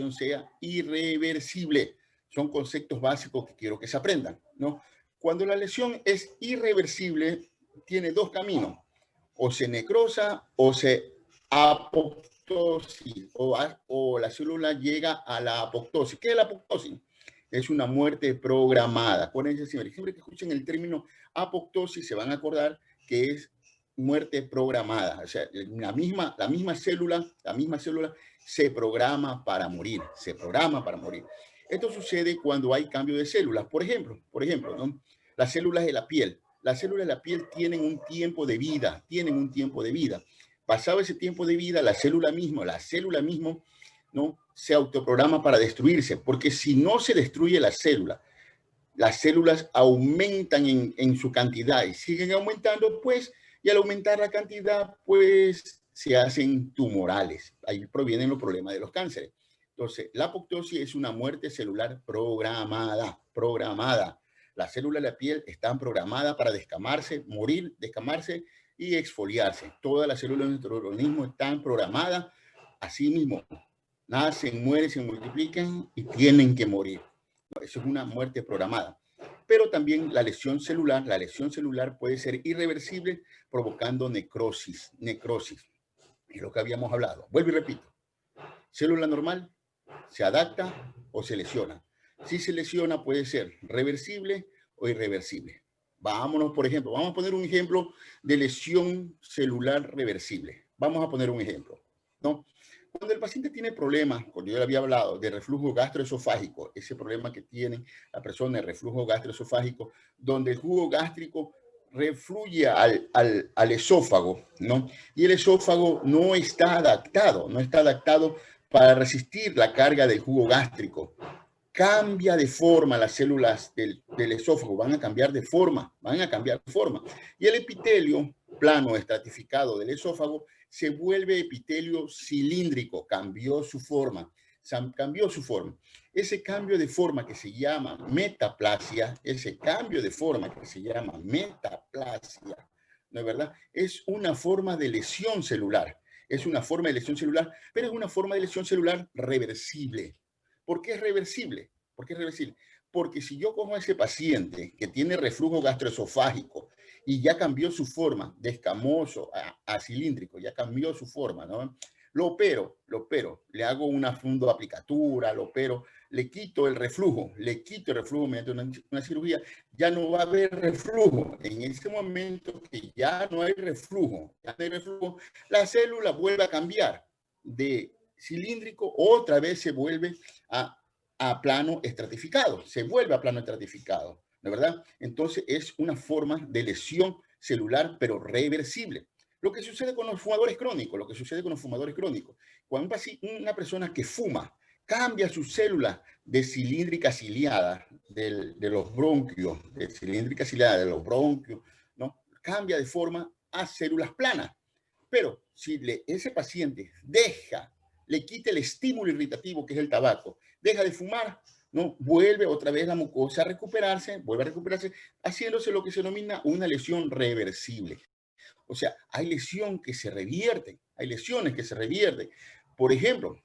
lesión sea irreversible. Son conceptos básicos que quiero que se aprendan, ¿no? Cuando la lesión es irreversible, tiene dos caminos. O se necrosa o se apoptosis, o la célula llega a la apoptosis. ¿Qué es la apoptosis? Es una muerte programada. Acuérdense siempre que escuchen el término apoptosis se van a acordar que es muerte programada. O sea, la misma célula se programa para morir, se programa para morir. Esto sucede cuando hay cambio de células. Por ejemplo, ¿no? Las células de la piel. Las células de la piel tienen un tiempo de vida, Pasado ese tiempo de vida, la célula misma, ¿no? Se autoprograma para destruirse, porque si no se destruye la célula, las células aumentan en su cantidad y siguen aumentando, pues, y al aumentar la cantidad, pues, se hacen tumorales. Ahí provienen los problemas de los cánceres. Entonces, la apoptosis es una muerte celular programada. Las células de la piel están programadas para descamarse, morir, descamarse y exfoliarse. Todas las células de nuestro organismo están programadas así mismo. Nacen, mueren, se multiplican y tienen que morir. Eso es una muerte programada. Pero también la lesión celular puede ser irreversible, provocando necrosis. Es lo que habíamos hablado. Vuelvo y repito. Célula normal se adapta o se lesiona. Si se lesiona puede ser reversible o irreversible. Vámonos, por ejemplo, vamos a poner un ejemplo de lesión celular reversible. Vamos a poner un ejemplo, ¿no? Cuando el paciente tiene problemas, cuando yo le había hablado de reflujo gastroesofágico, ese problema que tiene la persona de reflujo gastroesofágico, donde el jugo gástrico refluye al esófago, ¿no? Y el esófago no está adaptado para resistir la carga del jugo gástrico. Cambia de forma las células del esófago, van a cambiar de forma. Y el epitelio plano estratificado del esófago se vuelve epitelio cilíndrico, cambió su forma. Ese cambio de forma que se llama metaplasia, ¿no es verdad? Es una forma de lesión celular. Pero es una forma de lesión celular reversible. ¿Por qué es reversible? Porque si yo cojo a ese paciente que tiene reflujo gastroesofágico y ya cambió su forma de escamoso a cilíndrico, ya cambió su forma, ¿no? Lo opero, le hago una fundoaplicatura, le quito el reflujo mediante una cirugía, ya no va a haber reflujo. En ese momento que ya no hay reflujo, la célula vuelve a cambiar de cilíndrico, otra vez se vuelve a plano estratificado, ¿no es verdad? Entonces es una forma de lesión celular, pero reversible. Lo que sucede con los fumadores crónicos, cuando una persona que fuma cambia sus células de cilíndrica ciliada de los bronquios, ¿no? Cambia de forma a células planas. Pero si ese paciente le quita el estímulo irritativo que es el tabaco, deja de fumar, ¿no? Vuelve otra vez la mucosa vuelve a recuperarse, haciéndose lo que se denomina una lesión reversible. O sea, hay lesiones que se revierten. Por ejemplo,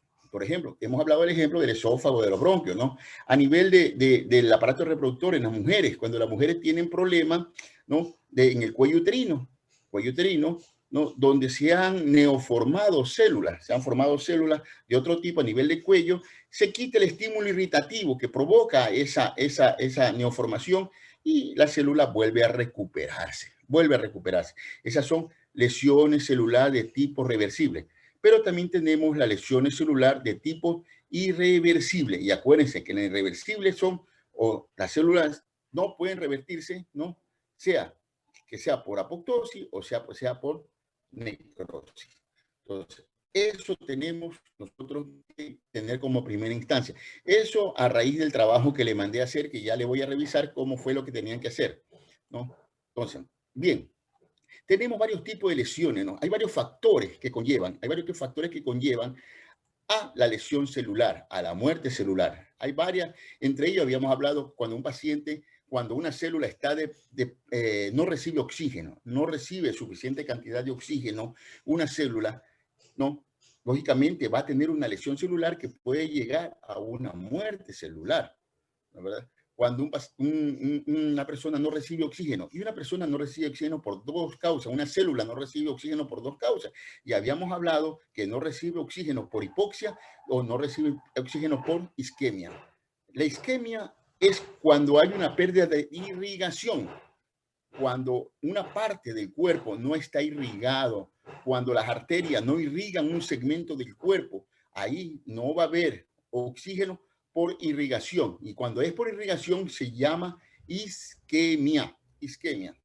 hemos hablado del ejemplo del esófago, de los bronquios, ¿no? A nivel del aparato reproductor en las mujeres, cuando las mujeres tienen problemas, ¿no? En el cuello uterino, ¿no? Donde se han formado células de otro tipo a nivel de cuello, se quita el estímulo irritativo que provoca esa neoformación y la célula vuelve a recuperarse. Esas son lesiones celulares de tipo reversible. Pero también tenemos las lesiones celulares de tipo irreversible. Y acuérdense que las irreversibles las células no pueden revertirse, ¿no? Que sea por apoptosis o sea por necrosis. Entonces, eso tenemos nosotros que tener como primera instancia. Eso a raíz del trabajo que le mandé a hacer, que ya le voy a revisar cómo fue lo que tenían que hacer, ¿no? Entonces, bien, tenemos varios tipos de lesiones, ¿no? Hay varios factores que conllevan a la lesión celular, a la muerte celular. Hay varias, entre ellos habíamos hablado cuando una célula está no recibe oxígeno, no recibe suficiente cantidad de oxígeno, una célula, ¿no? lógicamente va a tener una lesión celular que puede llegar a una muerte celular, ¿no? ¿Verdad? Cuando una persona no recibe oxígeno, y una persona no recibe oxígeno por dos causas, una célula no recibe oxígeno por dos causas, y habíamos hablado que no recibe oxígeno por hipoxia o no recibe oxígeno por isquemia. La isquemia es cuando hay una pérdida de irrigación, cuando una parte del cuerpo no está irrigado, cuando las arterias no irrigan un segmento del cuerpo, ahí no va a haber oxígeno por irrigación. Y cuando es por irrigación se llama isquemia. Isquemia.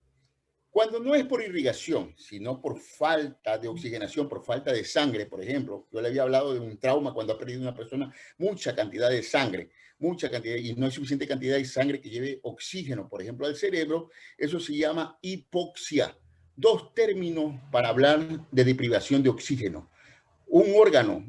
Cuando no es por irrigación, sino por falta de oxigenación, por falta de sangre, por ejemplo, yo le había hablado de un trauma cuando ha perdido una persona mucha cantidad de sangre, mucha cantidad, y no hay suficiente cantidad de sangre que lleve oxígeno, por ejemplo, al cerebro, eso se llama hipoxia. Dos términos para hablar de deprivación de oxígeno. Un órgano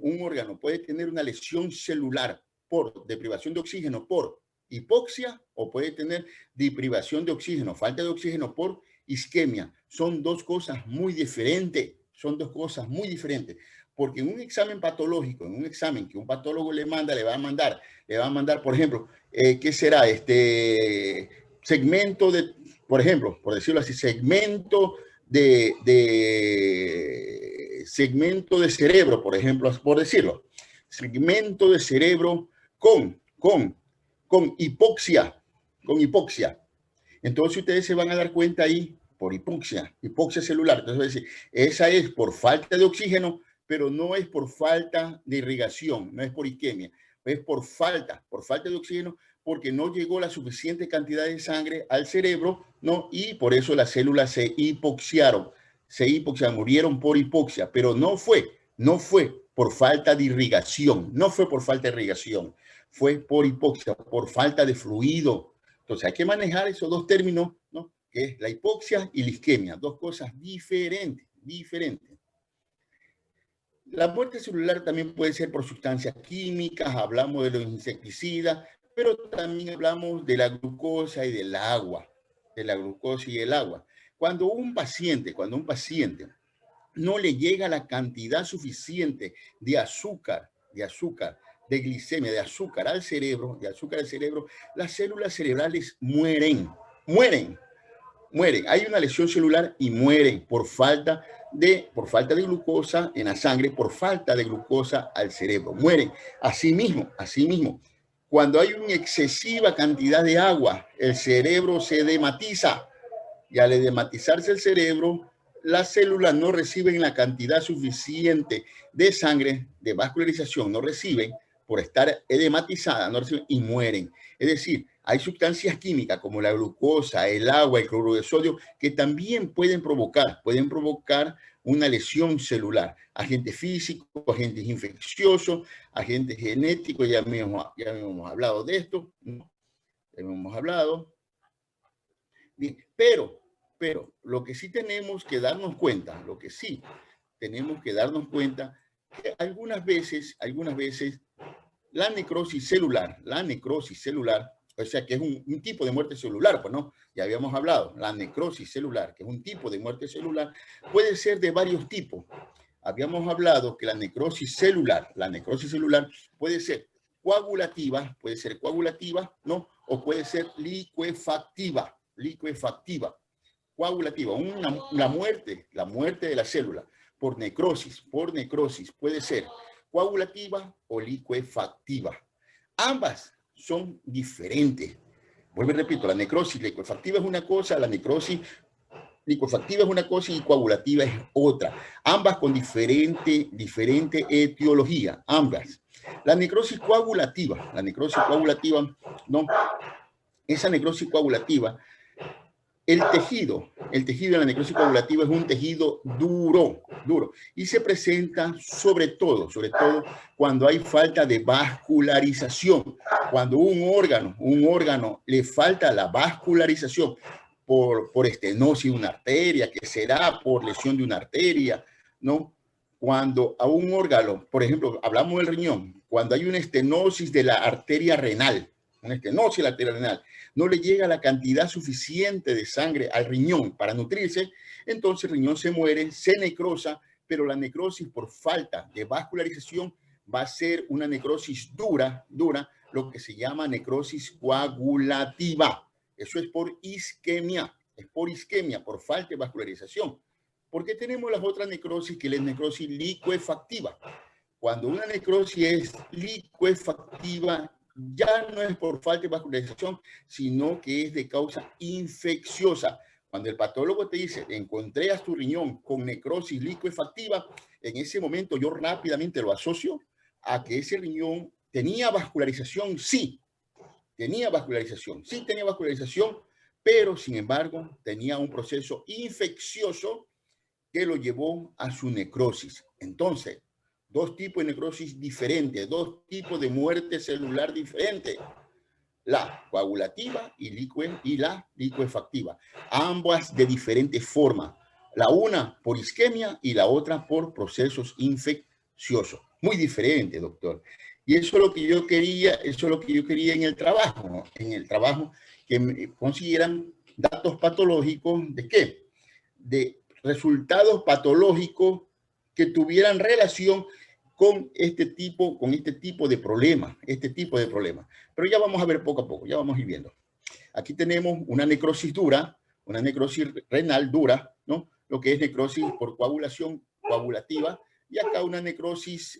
puede tener una lesión celular por deprivación de oxígeno por hipoxia o puede tener deprivación de oxígeno, falta de oxígeno por isquemia. Son dos cosas muy diferentes, son dos cosas muy diferentes. Porque en un examen patológico, en un examen que un patólogo le va a mandar, por ejemplo, ¿qué será? Segmento de, por ejemplo, por decirlo así, segmento segmento de cerebro, por ejemplo, por decirlo, segmento de cerebro con hipoxia, con hipoxia. Entonces ustedes se van a dar cuenta ahí por hipoxia celular. Entonces, esa es por falta de oxígeno, pero no es por falta de irrigación, no es por isquemia, es por falta de oxígeno, porque no llegó la suficiente cantidad de sangre al cerebro, ¿no? Y por eso las células se hipoxiaron, murieron por hipoxia, pero no fue por falta de irrigación, no fue por falta de irrigación, fue por hipoxia, por falta de fluido. Entonces hay que manejar esos dos términos, ¿no? Que es la hipoxia y la isquemia, dos cosas diferentes. La muerte celular también puede ser por sustancias químicas, hablamos de los insecticidas, pero también hablamos de la glucosa y del agua, Cuando un paciente no le llega la cantidad suficiente de azúcar, de glicemia, de azúcar al cerebro, las células cerebrales mueren. Hay una lesión celular y mueren por falta de glucosa en la sangre, por falta de glucosa al cerebro. Mueren. Asimismo, cuando hay una excesiva cantidad de agua, el cerebro se edematiza. Y al edematizarse el cerebro, las células no reciben la cantidad suficiente de sangre, de vascularización, no reciben por estar edematizadas, no reciben y mueren. Es decir, hay sustancias químicas como la glucosa, el agua, el cloruro de sodio, que también pueden provocar una lesión celular. Agentes físicos, agentes infecciosos, agentes genéticos, ya hemos hablado de esto, ¿no? Hemos hablado. Bien, pero lo que sí tenemos que darnos cuenta, que algunas veces la necrosis celular, o sea, que es un tipo de muerte celular, pues no, ya habíamos hablado, la necrosis celular, que es un tipo de muerte celular, puede ser de varios tipos. Habíamos hablado que la necrosis celular puede ser coagulativa, ¿no? O puede ser licuefactiva. Coagulativa, la muerte de la célula por necrosis puede ser coagulativa o licuefactiva. Ambas son diferentes. Vuelvo y repito, la necrosis licuefactiva es una cosa, la necrosis licuefactiva es una cosa y coagulativa es otra. Ambas con diferente etiología, ambas. La necrosis coagulativa, no, esa necrosis coagulativa, el tejido de la necrosis coagulativa es un tejido duro, y se presenta sobre todo cuando hay falta de vascularización, cuando un órgano le falta la vascularización por estenosis de una arteria, que será por lesión de una arteria, ¿no? Cuando a un órgano, por ejemplo, hablamos del riñón, cuando hay una estenosis de la arteria renal, no le llega la cantidad suficiente de sangre al riñón para nutrirse, entonces el riñón se muere, se necrosa, pero la necrosis por falta de vascularización va a ser una necrosis dura, lo que se llama necrosis coagulativa. Eso es por isquemia, por falta de vascularización. ¿Por qué tenemos las otras necrosis, que es la necrosis licuefactiva? Cuando una necrosis es licuefactiva, ya no es por falta de vascularización, sino que es de causa infecciosa. Cuando el patólogo te dice, encontré a tu riñón con necrosis licuefactiva, en ese momento yo rápidamente lo asocio a que ese riñón tenía vascularización, sí tenía vascularización, pero sin embargo tenía un proceso infeccioso que lo llevó a su necrosis. Entonces, dos tipos de necrosis diferentes, dos tipos de muerte celular diferentes, la coagulativa y la licuefactiva, ambas de diferentes formas, la una por isquemia y la otra por procesos infecciosos. Muy diferente, doctor. Y eso es lo que yo quería, en el trabajo, ¿no? En el trabajo que consiguieran datos patológicos de qué? De resultados patológicos que tuvieran relación con este tipo de problemas, Pero ya vamos a ver poco a poco, ya vamos a ir viendo. Aquí tenemos una necrosis dura, una necrosis renal dura, ¿no? Lo que es necrosis por coagulación, coagulativa, y acá una necrosis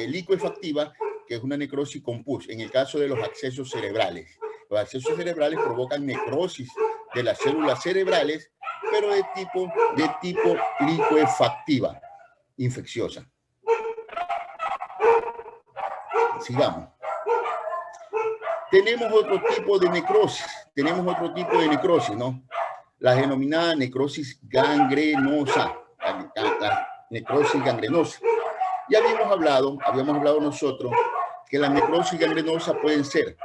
licuefactiva, que es una necrosis con pus, en el caso de los accesos cerebrales. Los accesos cerebrales provocan necrosis de las células cerebrales, pero de tipo licuefactiva, infecciosa. Sigamos. Tenemos otro tipo de necrosis, ¿no? La denominada necrosis gangrenosa, la necrosis gangrenosa. Ya habíamos hablado nosotros que la necrosis gangrenosa pueden ser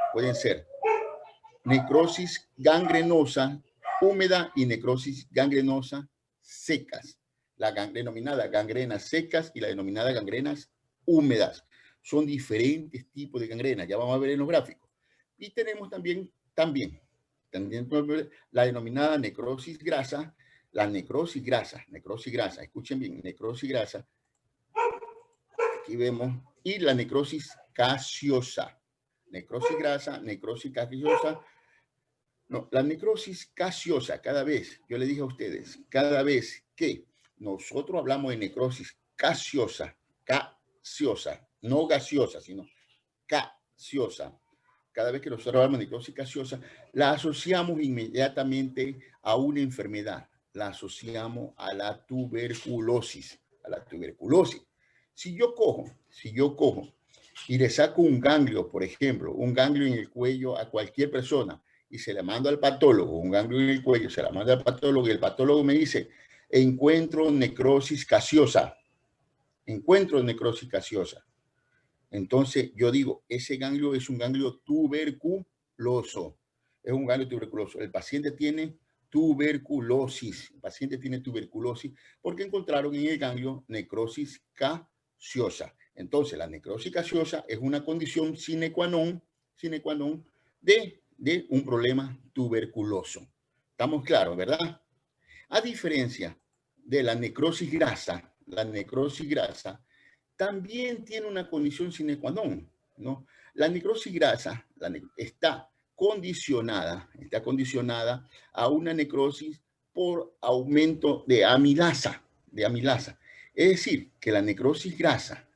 necrosis gangrenosa húmeda y necrosis gangrenosa secas. La denominada gangrenas secas y la denominada gangrenas húmedas. Son diferentes tipos de gangrenas, ya vamos a ver en los gráficos. Y tenemos también la denominada necrosis grasa, escuchen bien, necrosis grasa, aquí vemos, y la necrosis gaseosa, necrosis grasa, necrosis gaseosa. No, la necrosis gaseosa, yo le dije a ustedes, cada vez que nosotros hablamos de necrosis gaseosa, no gaseosa, sino gaseosa, cada vez que nosotros hablamos de necrosis gaseosa, la asociamos inmediatamente a una enfermedad, la asociamos a la tuberculosis, Si yo cojo y le saco un ganglio, por ejemplo, un ganglio en el cuello a cualquier persona y se le mando al patólogo, un ganglio en el cuello, se la manda al patólogo y el patólogo me dice, encuentro necrosis gaseosa. Entonces yo digo, ese ganglio es un ganglio tuberculoso. El paciente tiene tuberculosis. Porque encontraron en el ganglio necrosis gaseosa. Entonces, la necrosis gaseosa es una condición sine qua non de un problema tuberculoso. ¿Estamos claros, verdad? A diferencia de la necrosis grasa también tiene una condición sine qua non, ¿no? La necrosis grasa está condicionada a una necrosis por aumento de amilasa. Es decir, que la necrosis grasa,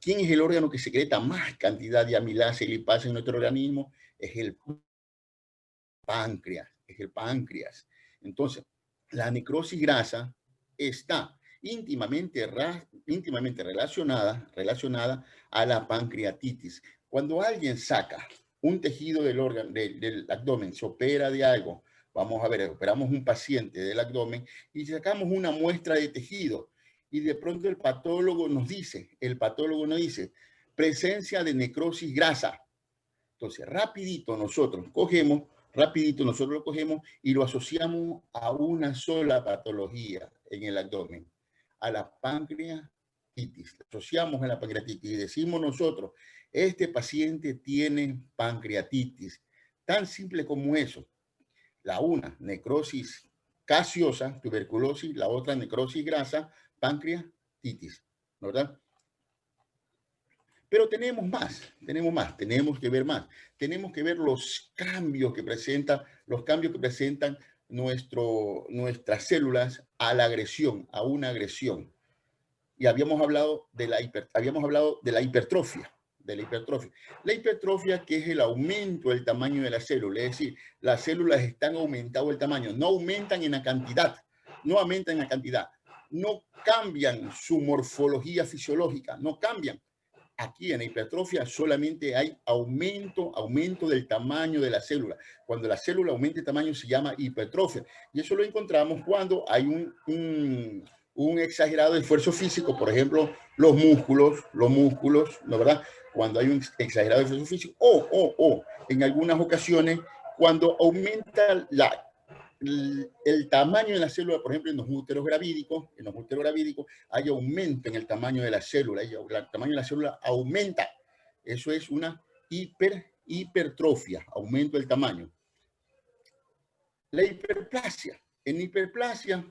¿quién es el órgano que secreta más cantidad de amilasa y lipasa en nuestro organismo? Es el páncreas. Entonces, la necrosis grasa está íntimamente relacionada a la pancreatitis. Cuando alguien saca un tejido del abdomen, se opera de algo, vamos a ver, operamos un paciente del abdomen y sacamos una muestra de tejido y de pronto el patólogo nos dice, presencia de necrosis grasa. Entonces, rapidito nosotros lo cogemos y lo asociamos a una sola patología en el abdomen, a la pancreatitis. Asociamos a la pancreatitis y decimos nosotros, este paciente tiene pancreatitis. Tan simple como eso. La una, necrosis gaseosa, tuberculosis, la otra necrosis grasa, pancreatitis. itis, ¿verdad? Pero tenemos que ver más. Tenemos que ver los cambios que presentan nuestras células a la agresión, a una agresión. Y habíamos hablado de la hipertrofia, La hipertrofia, que es el aumento del tamaño de la célula, es decir, las células están aumentando el tamaño, no aumentan en la cantidad, no cambian su morfología fisiológica, no cambian. Aquí en la hipertrofia solamente hay aumento del tamaño de la célula. Cuando la célula aumenta el tamaño se llama hipertrofia. Y eso lo encontramos cuando hay un exagerado esfuerzo físico, por ejemplo, los músculos, ¿no, verdad? Cuando hay un exagerado esfuerzo físico, o en algunas ocasiones, cuando aumenta el tamaño de la célula, por ejemplo, en los úteros gravídicos, hay aumento en el tamaño de la célula, el tamaño de la célula aumenta. Eso es una hipertrofia, aumento del tamaño. La hiperplasia. En hiperplasia,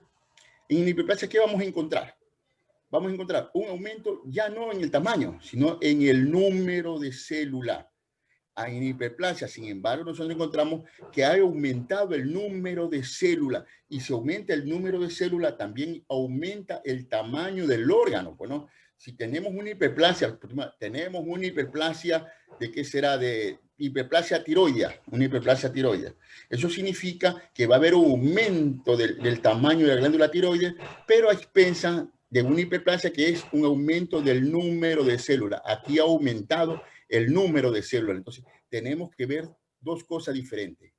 ¿qué vamos a encontrar? Vamos a encontrar un aumento ya no en el tamaño, sino en el número de células. En hiperplasia, sin embargo, nosotros encontramos que ha aumentado el número de células, y si aumenta el número de células, también aumenta el tamaño del órgano. Bueno, si tenemos una hiperplasia, ¿de qué será? De hiperplasia tiroidea, Eso significa que va a haber un aumento del tamaño de la glándula tiroides, pero a expensas de una hiperplasia que es un aumento del número de células. Aquí ha aumentado el número de células. Entonces, tenemos que ver dos cosas diferentes.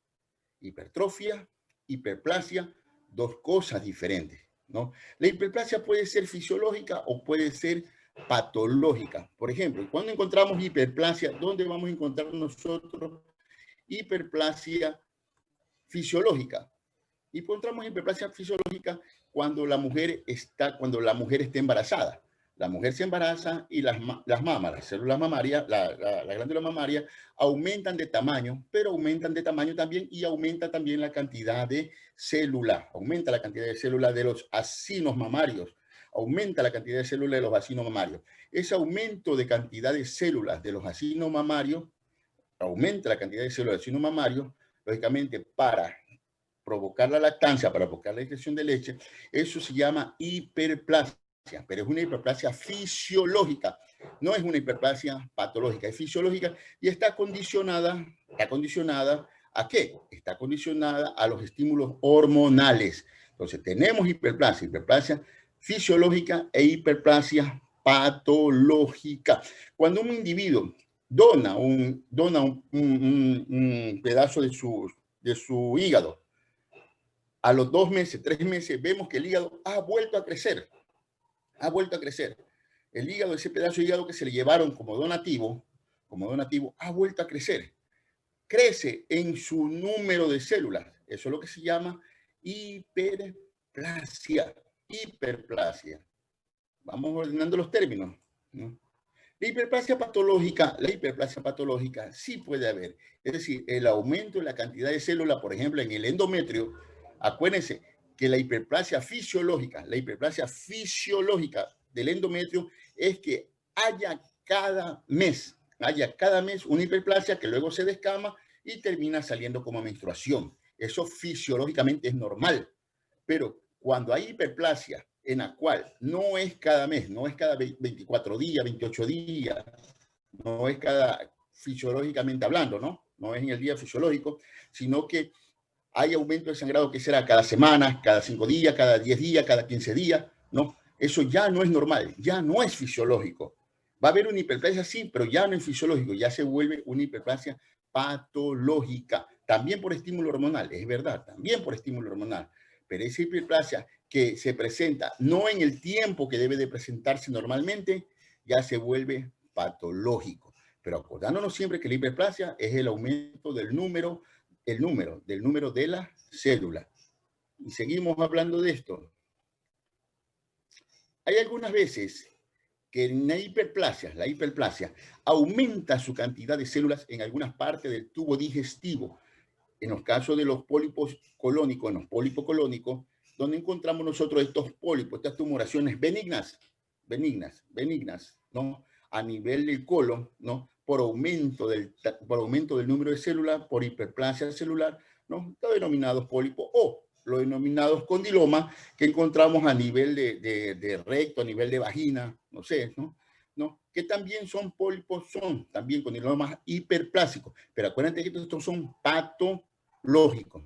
Hipertrofia, hiperplasia, dos cosas diferentes, ¿no? La hiperplasia puede ser fisiológica o puede ser patológica. Por ejemplo, cuando encontramos hiperplasia, ¿dónde vamos a encontrar nosotros hiperplasia fisiológica? Y encontramos hiperplasia fisiológica cuando la mujer está embarazada. La mujer se embaraza y las mamas, las células mamarias, la glándula mamaria, aumentan de tamaño, pero aumentan de tamaño también y aumenta también la cantidad de células. Aumenta la cantidad de células de los acinos mamarios. Aumenta la cantidad de células de los acinos mamarios. Ese aumento de cantidad de células de los acinos mamarios aumenta la cantidad de células de acinos mamarios, lógicamente, para provocar la lactancia, para provocar la excreción de leche. Eso se llama hiperplasia, pero es una hiperplasia fisiológica, no es una hiperplasia patológica, es fisiológica y está condicionada ¿a qué? Está condicionada a los estímulos hormonales. Entonces tenemos hiperplasia fisiológica e hiperplasia patológica. Cuando un individuo dona un pedazo de su hígado, a los 2 meses, 3 meses, vemos que el hígado ha vuelto a crecer. El hígado, ese pedazo de hígado que se le llevaron como donativo, ha vuelto a crecer. Crece en su número de células. Eso es lo que se llama hiperplasia. Vamos ordenando los términos, ¿no? La hiperplasia patológica sí puede haber. Es decir, el aumento de la cantidad de células, por ejemplo, en el endometrio. Acuérdense que la hiperplasia fisiológica del endometrio es que haya cada mes una hiperplasia que luego se descama y termina saliendo como menstruación. Eso fisiológicamente es normal. Pero cuando hay hiperplasia en la cual no es cada mes, no es cada 24 días, 28 días, no es fisiológicamente hablando, ¿no? No es en el día fisiológico, sino que hay aumento de sangrado que será cada semana, cada 5 días, cada 10 días, cada 15 días, ¿no? Eso ya no es normal, ya no es fisiológico. Va a haber una hiperplasia, sí, pero ya no es fisiológico, ya se vuelve una hiperplasia patológica. También por estímulo hormonal, es verdad, también por estímulo hormonal. Pero esa hiperplasia que se presenta no en el tiempo que debe de presentarse normalmente, ya se vuelve patológico. Pero acordándonos siempre que la hiperplasia es el aumento del número de la célula. Y seguimos hablando de esto. Hay algunas veces que en la hiperplasia aumenta su cantidad de células en algunas partes del tubo digestivo. En los casos de los pólipos colónicos, donde encontramos nosotros estos pólipos, estas tumoraciones benignas, benignas, ¿no? A nivel del colon, ¿no? Por aumento del número de células, por hiperplasia celular, ¿no? Los denominados pólipos o los denominados condilomas que encontramos a nivel de recto, a nivel de vagina, no sé, ¿no? ¿No? Que también son pólipos, son también condilomas hiperplásicos. Pero acuérdate que estos son patológicos.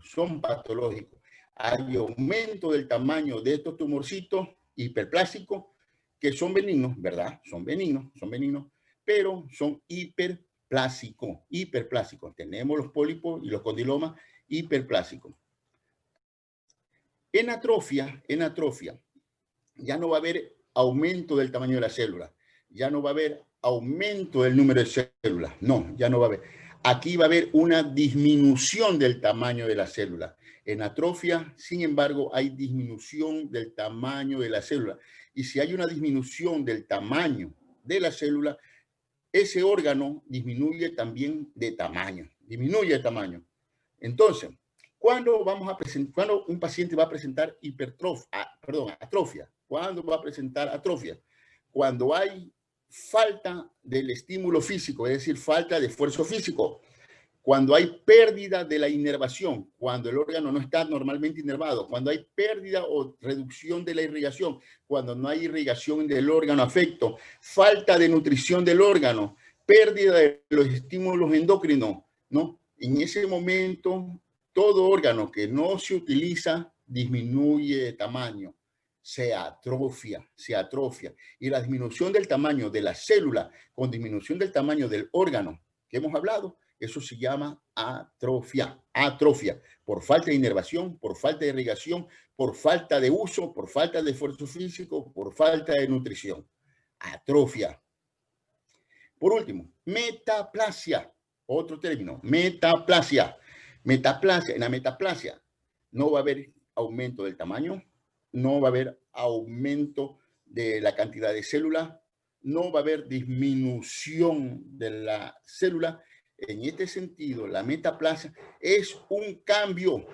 Hay aumento del tamaño de estos tumorcitos hiperplásicos que son benignos, ¿verdad? Son benignos, pero son hiperplásicos. Tenemos los pólipos y los condilomas hiperplásicos. En atrofia, ya no va a haber aumento del tamaño de la célula, ya no va a haber aumento del número de células, no, ya no va a haber. Aquí va a haber una disminución del tamaño de la célula. En atrofia, sin embargo, hay disminución del tamaño de la célula. Y si hay una disminución del tamaño de la célula, ese órgano disminuye también de tamaño, Entonces, ¿cuándo un paciente va a presentar atrofia? ¿Cuándo va a presentar atrofia? Cuando hay falta del estímulo físico, es decir, falta de esfuerzo físico. Cuando hay pérdida de la inervación, cuando el órgano no está normalmente inervado, cuando hay pérdida o reducción de la irrigación, cuando no hay irrigación del órgano afecto, falta de nutrición del órgano, pérdida de los estímulos endocrinos, ¿no? En ese momento, todo órgano que no se utiliza disminuye de tamaño, se atrofia. Y la disminución del tamaño de la célula con disminución del tamaño del órgano que hemos hablado, eso se llama atrofia, por falta de inervación, por falta de irrigación, por falta de uso, por falta de esfuerzo físico, por falta de nutrición. Atrofia. Por último, metaplasia, otro término, metaplasia. En la metaplasia no va a haber aumento del tamaño, no va a haber aumento de la cantidad de células, no va a haber disminución de la célula. En este sentido, la metaplasia es un cambio.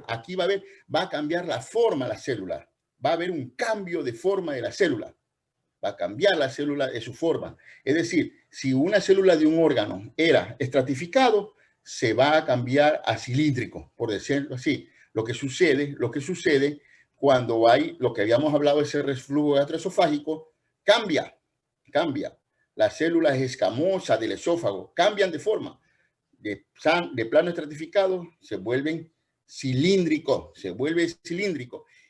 Aquí va a cambiar la forma de la célula. Va a haber un cambio de forma de la célula. Va a cambiar la célula de su forma. Es decir, si una célula de un órgano era estratificado, se va a cambiar a cilíndrico, por decirlo así. Lo que sucede cuando hay lo que habíamos hablado, ese reflujo gastroesofágico, cambia. Las células escamosas del esófago cambian de forma. De plano estratificado se vuelven cilíndricos,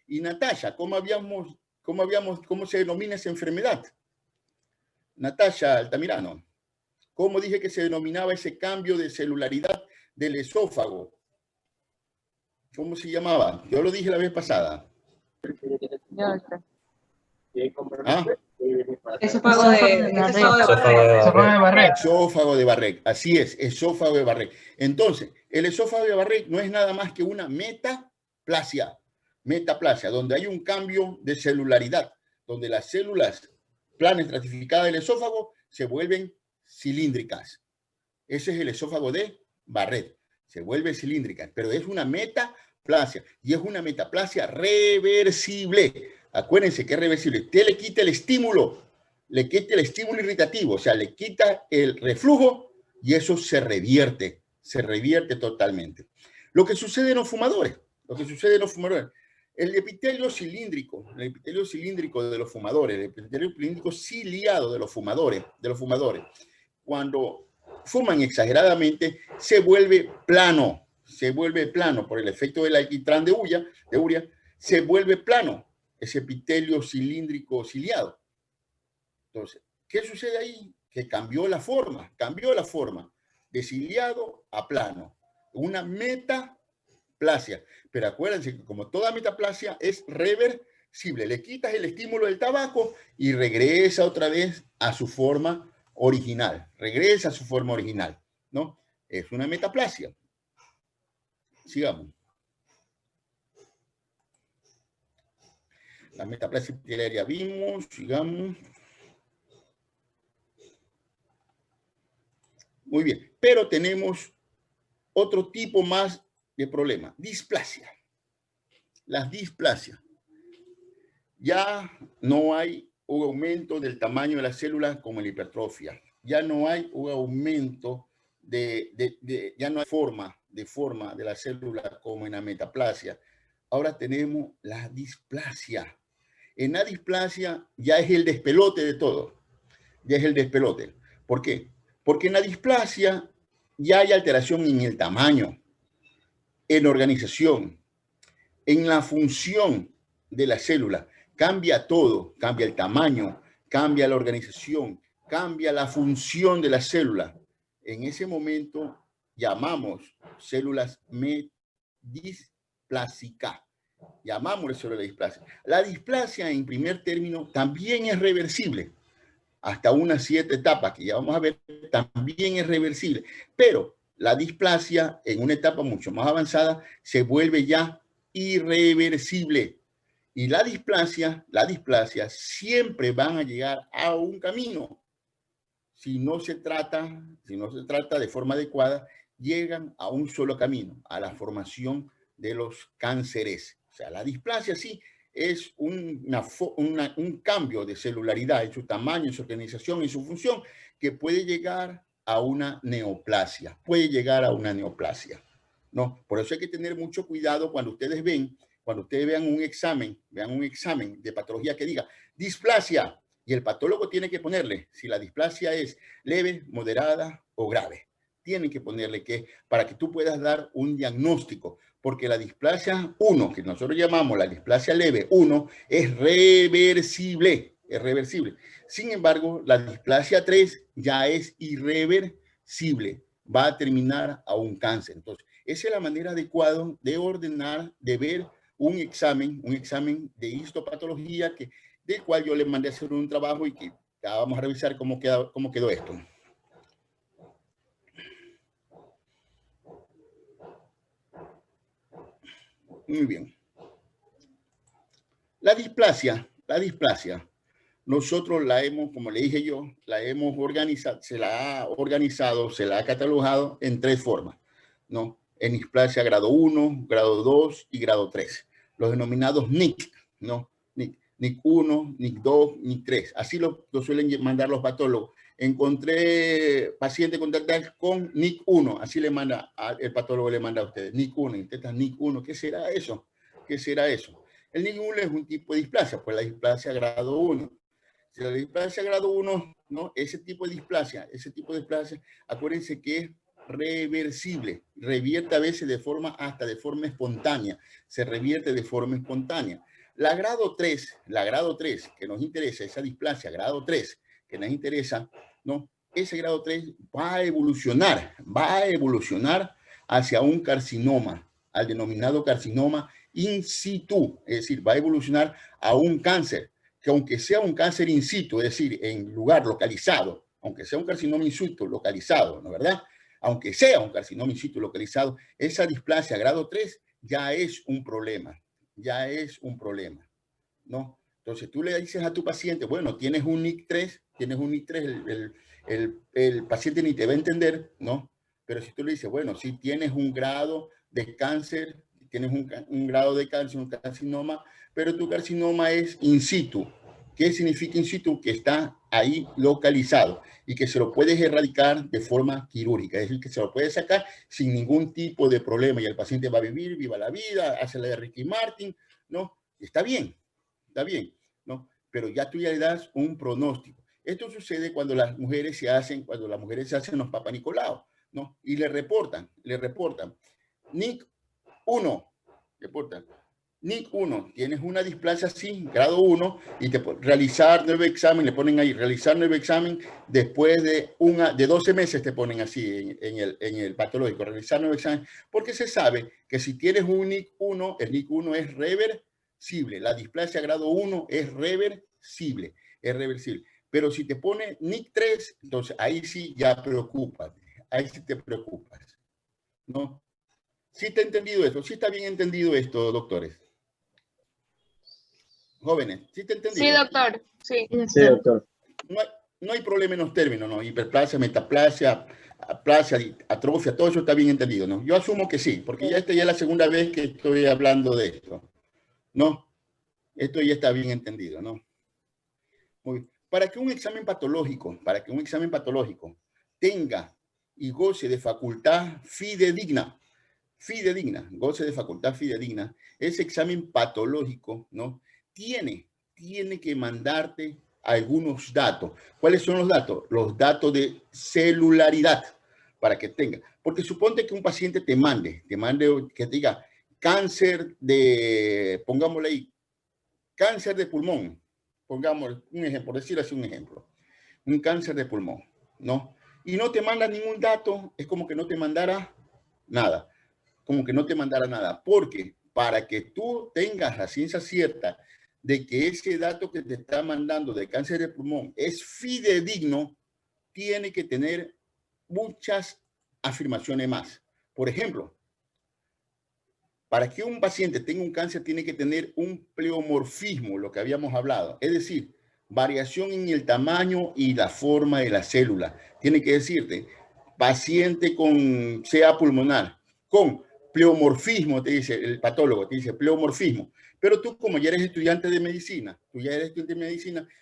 Y Natasha, ¿cómo se denomina esa enfermedad? Natasha Altamirano, ¿cómo dije que se denominaba ese cambio de celularidad del esófago? ¿Cómo se llamaba? Yo lo dije la vez pasada. ¿Ah? Esófago de Barré. Así es, esófago de Barré. Entonces, el esófago de Barré no es nada más que una metaplasia, donde hay un cambio de celularidad, donde las células plana estratificada del esófago se vuelven cilíndricas. Ese es el esófago de Barré. Se vuelve cilíndrica, pero es una metaplasia y es una metaplasia reversible. Acuérdense que es reversible. Usted le quita el estímulo irritativo, o sea, le quita el reflujo y eso se revierte totalmente. Lo que sucede en los fumadores, el epitelio cilíndrico de los fumadores, el epitelio cilíndrico ciliado de los fumadores, cuando fuman exageradamente, se vuelve plano por el efecto del alquitrán de urea, se vuelve plano ese epitelio cilíndrico ciliado. Entonces, ¿qué sucede ahí? Que cambió la forma de ciliado a plano, una metaplasia. Pero acuérdense que como toda metaplasia es reversible, le quitas el estímulo del tabaco y regresa otra vez a su forma original, ¿no? Es una metaplasia. Sigamos. La metaplasia epiteliaria vimos, sigamos. Muy bien, pero tenemos otro tipo más de problema, displasia. Las displasias. Ya no hay un aumento del tamaño de las células como en la hipertrofia. Ya no hay un aumento ya no hay forma de la célula como en la metaplasia. Ahora tenemos la displasia. En la displasia ya es el despelote de todo. Ya es el despelote. ¿Por qué? Porque en la displasia ya hay alteración en el tamaño, en la organización, en la función de la célula. Cambia todo, cambia el tamaño, cambia la organización, cambia la función de la célula. En ese momento llamamos células displásicas. Llamamos células displásicas. La displasia, en primer término, también es reversible. Hasta unas 7 etapas que ya vamos a ver, también es reversible. Pero la displasia, en una etapa mucho más avanzada, se vuelve ya irreversible. Y la displasia siempre van a llegar a un camino. Si no se trata de forma adecuada, llegan a un solo camino, a la formación de los cánceres. O sea, la displasia sí es un cambio de celularidad en su tamaño, en su organización, en su función, que puede llegar a una neoplasia. Puede llegar a una neoplasia, ¿no? Por eso hay que tener mucho cuidado cuando ustedes vean un examen de patología que diga displasia, y el patólogo tiene que ponerle si la displasia es leve, moderada o grave. Tienen que ponerle para que tú puedas dar un diagnóstico, porque la displasia 1, que nosotros llamamos la displasia leve 1, es reversible, Sin embargo, la displasia 3 ya es irreversible, va a terminar a un cáncer. Entonces, esa es la manera adecuada de ordenar, de ver un examen de histopatología del cual yo les mandé a hacer un trabajo y que ya vamos a revisar cómo quedó esto. Muy bien. La displasia, nosotros la hemos, como le dije yo, la hemos organizado, se la ha catalogado en 3 formas, ¿no? En displasia grado 1, grado 2 y grado 3. Los denominados NIC, ¿no? NIC 1, NIC 2, NIC 3. Así lo suelen mandar los patólogos. Encontré paciente contactar con NIC 1, así el patólogo le manda a ustedes. NIC 1, intentan NIC 1, ¿qué será eso? ¿Qué será eso? El NIC 1 es un tipo de displasia, pues la displasia grado 1. Si la displasia grado 1, ¿no? Ese tipo de displasia, acuérdense que es reversible, revierte a veces hasta de forma espontánea, se revierte de forma espontánea. La grado 3, que nos interesa, esa displasia grado 3, que nos interesa, ¿no? Ese grado 3 va a evolucionar hacia un carcinoma, al denominado carcinoma in situ, es decir, va a evolucionar a un cáncer, que aunque sea un cáncer in situ, es decir, en lugar localizado, aunque sea un carcinoma in situ localizado, ¿no es verdad? Aunque sea un carcinoma in situ localizado, esa displasia grado 3 ya es un problema, ¿no? Entonces tú le dices a tu paciente, bueno, tienes un NIC 3, el paciente ni te va a entender, ¿no? Pero si tú le dices, bueno, si tienes un grado de cáncer, un grado de cáncer, un carcinoma, pero tu carcinoma es in situ. ¿Qué significa in situ? Que está ahí localizado y que se lo puedes erradicar de forma quirúrgica, es decir, que se lo puedes sacar sin ningún tipo de problema y el paciente va a vivir, viva la vida, hace la de Ricky Martin, ¿no? Está bien, ¿no? Pero ya tú ya le das un pronóstico. Esto sucede cuando las mujeres se hacen los Papa Nicolau, ¿no? Y le reportan. NIC 1, reportan. NIC 1, tienes una displasia así, grado 1, y te realizar nuevo examen, le ponen ahí, realizar nuevo examen después de 12 meses, te ponen así en el patológico, realizar nuevo examen, porque se sabe que si tienes un NIC 1, el NIC 1 es reversible, la displasia grado 1 es reversible. Pero si te pone NIC 3, entonces ahí sí ya ahí sí te preocupas, ¿no? ¿Sí está entendido esto? ¿Sí está bien entendido esto, doctores? Jóvenes, ¿sí está entendido? Sí, doctor. Sí, doctor. No hay problema en los términos, ¿no? Hiperplasia, metaplasia, aplasia, atrofia, todo eso está bien entendido, ¿no? Yo asumo que sí, porque ya esta ya es la segunda vez que estoy hablando de esto, ¿no? Esto ya está bien entendido, ¿no? Muy bien. Para que un examen patológico tenga y goce de facultad fidedigna, goce de facultad fidedigna, ese examen patológico, ¿no? Tiene que mandarte algunos datos. ¿Cuáles son los datos? Los datos de celularidad para que tenga. Porque suponte que un paciente te mande que te diga cáncer de, pongámosle ahí, cáncer de pulmón. Pongamos un ejemplo, por decir así un ejemplo. Un cáncer de pulmón, ¿no? Y no te manda ningún dato, es como que no te mandara nada. Como que no te mandara nada. Porque para que tú tengas la ciencia cierta de que ese dato que te está mandando de cáncer de pulmón es fidedigno, tiene que tener muchas afirmaciones más. Por ejemplo, para que un paciente tenga un cáncer tiene que tener un pleomorfismo, lo que habíamos hablado, es decir, variación en el tamaño y la forma de la célula. Tiene que decirte, paciente con CA pulmonar, con pleomorfismo, te dice el patólogo, te dice pleomorfismo. Pero tú, como ya eres estudiante de medicina,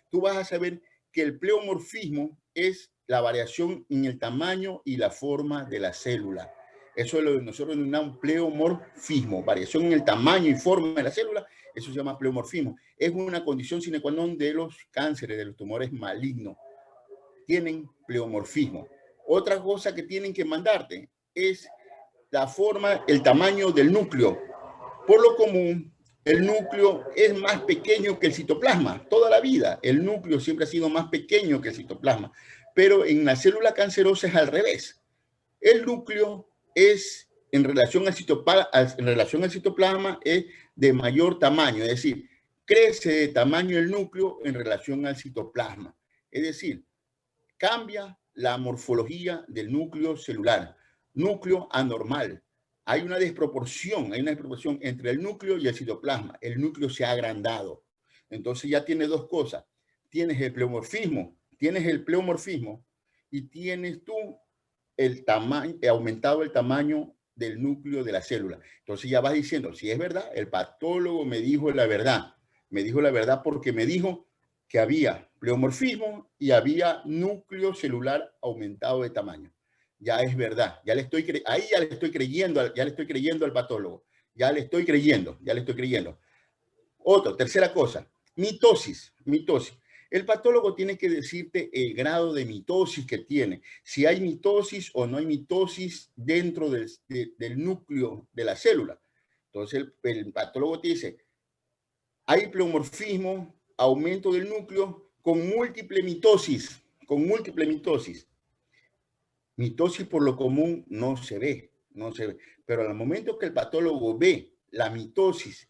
tú vas a saber que el pleomorfismo es la variación en el tamaño y la forma de la célula. Eso es lo que nosotros denominamos pleomorfismo, variación en el tamaño y forma de la célula. Eso se llama pleomorfismo. Es una condición sine qua non de los cánceres, de los tumores malignos. Tienen pleomorfismo. Otra cosa que tienen que mandarte es la forma, el tamaño del núcleo. Por lo común, el núcleo es más pequeño que el citoplasma. Toda la vida, el núcleo siempre ha sido más pequeño que el citoplasma. Pero en la célula cancerosa es al revés. El núcleo es, en relación al citoplasma, es de mayor tamaño, es decir, crece de tamaño el núcleo en relación al citoplasma. Es decir, cambia la morfología del núcleo celular, núcleo anormal. Hay una desproporción entre el núcleo y el citoplasma. El núcleo se ha agrandado. Entonces ya tiene dos cosas. Tienes el pleomorfismo y tienes tú el tamaño, aumentado el tamaño del núcleo de la célula. Entonces ya vas diciendo, si es verdad, el patólogo me dijo la verdad. Me dijo la verdad porque me dijo que había pleomorfismo y había núcleo celular aumentado de tamaño. Ya es verdad. Ahí ya le estoy creyendo al patólogo. Ya le estoy creyendo. Tercera cosa, mitosis. El patólogo tiene que decirte el grado de mitosis que tiene, si hay mitosis o no hay mitosis dentro del núcleo de la célula. Entonces el patólogo te dice, hay pleomorfismo, aumento del núcleo con múltiple mitosis. Mitosis por lo común no se ve. Pero al momento que el patólogo ve la mitosis,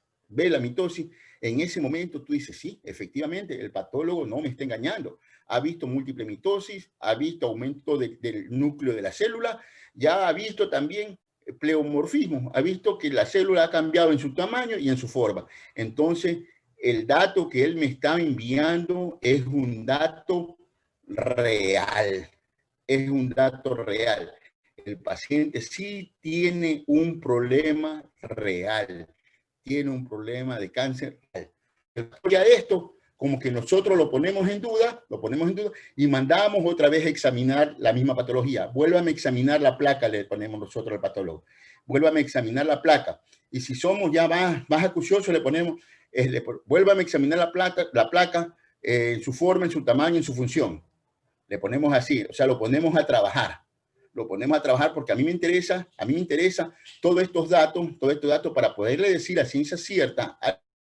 en ese momento tú dices, sí, efectivamente, el patólogo no me está engañando. Ha visto múltiple mitosis, ha visto aumento del núcleo de la célula, ya ha visto también pleomorfismo, ha visto que la célula ha cambiado en su tamaño y en su forma. Entonces, el dato que él me está enviando es un dato real. El paciente sí tiene un problema real, tiene un problema de cáncer real. Ya esto, como que nosotros lo ponemos en duda y mandamos otra vez a examinar la misma patología. Vuélvame a examinar la placa, le ponemos nosotros al patólogo. Vuélvame a examinar la placa. Y si somos ya más acuciosos, le ponemos, vuélvame a examinar la placa en su forma, en su tamaño, en su función. Le ponemos así, o sea, lo ponemos a trabajar porque a mí me interesa todos estos datos para poderle decir a ciencia cierta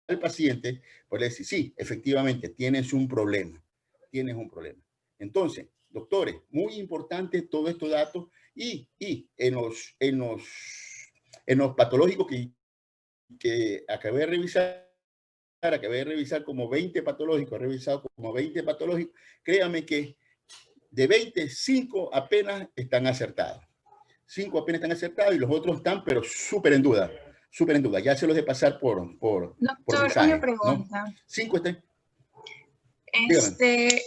al paciente, poderle decir, sí, efectivamente, tienes un problema. Entonces, doctores, muy importante todos estos datos y en los patológicos que acabé de revisar como 20 patológicos, créame que de 20, 5 apenas están acertados. 5 apenas están acertados y los otros están, pero súper en duda. Ya se los de pasar por Doctor, una pregunta. ¿no? 5 están.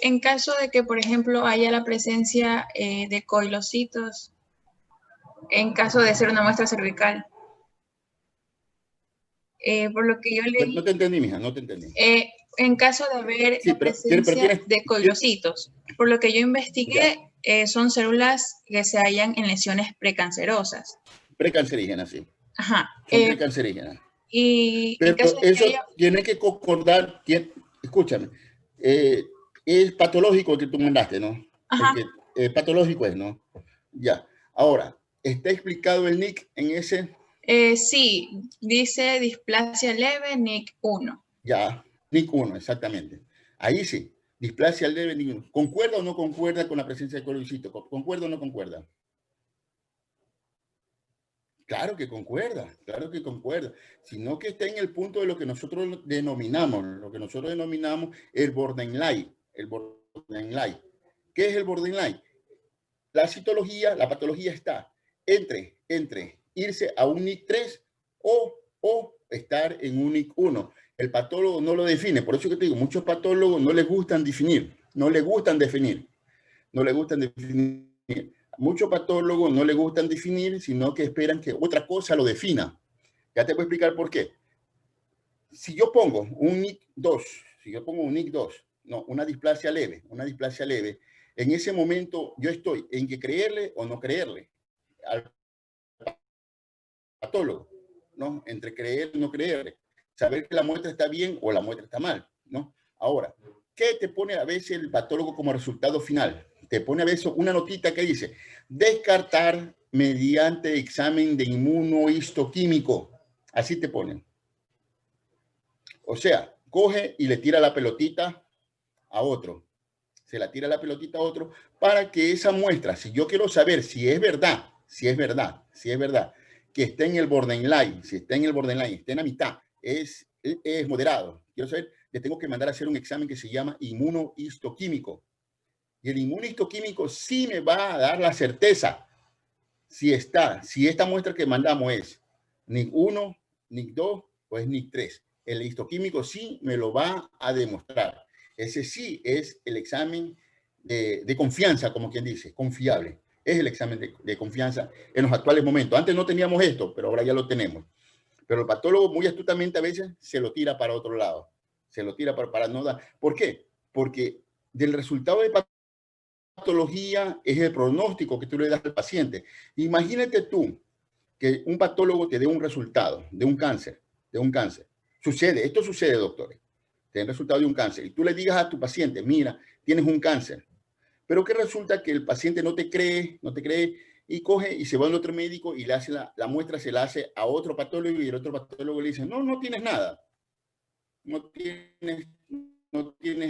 En caso de que, por ejemplo, haya la presencia de coilocitos, en caso de ser una muestra cervical. Por lo que yo leí... No te entendí, mija, no te entendí. en caso de haber Sí, la presencia de coilocitos. Por lo que yo investigué, son células que se hallan en lesiones precancerosas. Precancerígenas, sí. Ajá. Son precancerígenas. Y en Pero caso de que eso haya... tiene que concordar, escúchame, es patológico el que tú mandaste, ¿no? Ajá. El que patológico es, ¿no? Ya. Ahora, ¿está explicado el NIC en ese? Sí, dice displasia leve, NIC 1. Ya, NIC 1, exactamente. Ahí sí, displasia leve, NIC 1. ¿Concuerda o no concuerda con la presencia de coilocito? ¿Concuerda o no concuerda? Claro que concuerda, sino que está en el punto de lo que nosotros denominamos el borderline, ¿Qué es el borderline? La citología, la patología está entre irse a un NIC 3 o estar en un NIC 1. El patólogo no lo define, por eso que te digo, muchos patólogos no les gustan definir. Muchos patólogos no les gustan definir, sino que esperan que otra cosa lo defina. Ya te voy a explicar por qué. Si yo pongo un NIC 2, no, una displasia leve, en ese momento yo estoy en que creerle o no creerle al patólogo, ¿no? Entre creer y no creerle. Saber que la muestra está bien o la muestra está mal, ¿no? Ahora, ¿qué te pone a veces el patólogo como resultado final? Te pone a veces una notita que dice, descartar mediante examen de inmunohistoquímico. Así te ponen. O sea, coge y le tira la pelotita a otro. Se la tira la pelotita a otro para que esa muestra, si yo quiero saber si es verdad, que está en el borderline, está en la mitad, es moderado. Quiero saber, le tengo que mandar a hacer un examen que se llama inmunohistoquímico. Y el inmunohistoquímico sí me va a dar la certeza si esta muestra que mandamos es NIC 1, NIC 2 o es NIC 3. El histoquímico sí me lo va a demostrar. Ese sí es el examen de confianza, como quien dice, confiable. Es el examen de confianza en los actuales momentos. Antes no teníamos esto, pero ahora ya lo tenemos. Pero el patólogo muy astutamente a veces se lo tira para otro lado. Se lo tira para no dar. ¿Por qué? Porque del resultado de patología es el pronóstico que tú le das al paciente. Imagínate tú que un patólogo te dé un resultado de un cáncer, Esto sucede, doctores. Te da el resultado de un cáncer y tú le digas a tu paciente, mira, tienes un cáncer. Pero que resulta que el paciente no te cree y coge y se va al otro médico y le hace la muestra, se la hace a otro patólogo y el otro patólogo le dice, no tienes nada. No tienes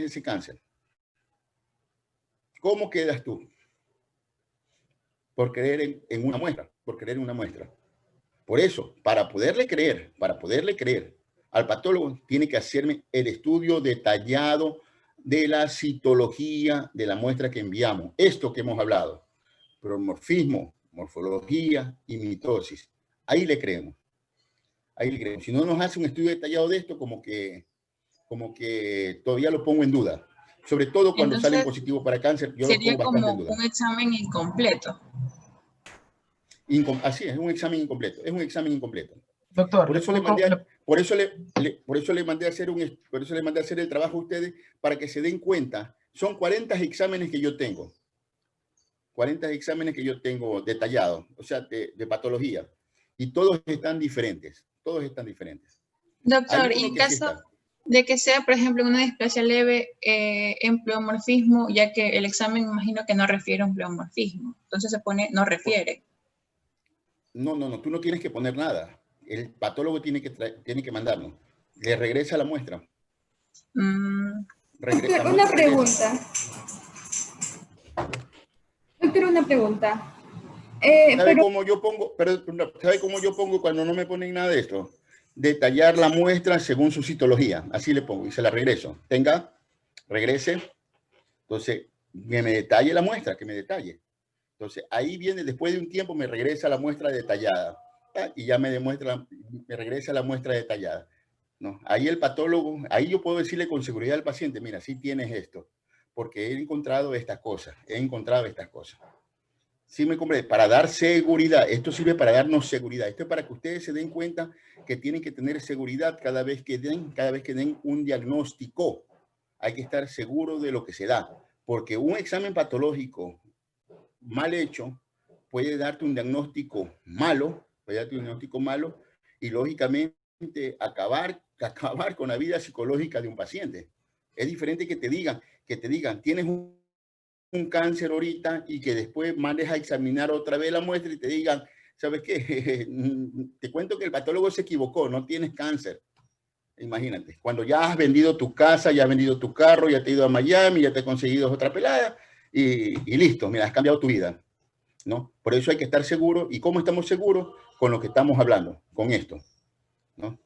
ese cáncer. ¿Cómo quedas tú? Por creer en una muestra, Por eso, para poderle creer al patólogo, tiene que hacerme el estudio detallado de la citología de la muestra que enviamos. Esto que hemos hablado, promorfismo, morfología y mitosis. Ahí le creemos. Si no nos hace un estudio detallado de esto, como que todavía lo pongo en duda. Sobre todo cuando salen positivos para cáncer, yo lo pongo bastante en duda. Sería como un examen incompleto. Así es un examen incompleto. Doctor, por eso le mandé a hacer el trabajo a ustedes para que se den cuenta. Son 40 exámenes que yo tengo. 40 exámenes que yo tengo detallados, o sea, de patología. Y todos están diferentes. Doctor, y en caso de que sea, por ejemplo, una displasia leve en pleomorfismo, ya que el examen imagino que no refiere a un pleomorfismo. Entonces se pone no refiere. No, tú no tienes que poner nada. El patólogo tiene que mandarnos. Le regresa la muestra. Una pregunta. Doctor, una pregunta. ¿Sabe cómo yo pongo cuando no me ponen nada de esto? Detallar la muestra según su citología. Así le pongo y se la regreso. Regrese. Entonces, que me detalle la muestra, Entonces, ahí viene, después de un tiempo, me regresa la muestra detallada. Y ya me regresa la muestra detallada. ¿No? Ahí el patólogo, ahí yo puedo decirle con seguridad al paciente, mira, sí tienes esto, porque he encontrado estas cosas. Sí me comprende, para dar seguridad. Esto sirve para darnos seguridad. Esto es para que ustedes se den cuenta que tienen que tener seguridad cada vez que den un diagnóstico. Hay que estar seguro de lo que se da, porque un examen patológico mal hecho puede darte un diagnóstico malo, y lógicamente acabar con la vida psicológica de un paciente. Es diferente que te digan, tienes un cáncer ahorita y que después mandes a examinar otra vez la muestra y te digan, ¿sabes qué? Te cuento que el patólogo se equivocó, no tienes cáncer. Imagínate, cuando ya has vendido tu casa, ya has vendido tu carro, ya te has ido a Miami, ya te has conseguido otra pelada y listo, mira, has cambiado tu vida, ¿no? Por eso hay que estar seguro. ¿Y cómo estamos seguros? Con lo que estamos hablando, con esto, ¿no?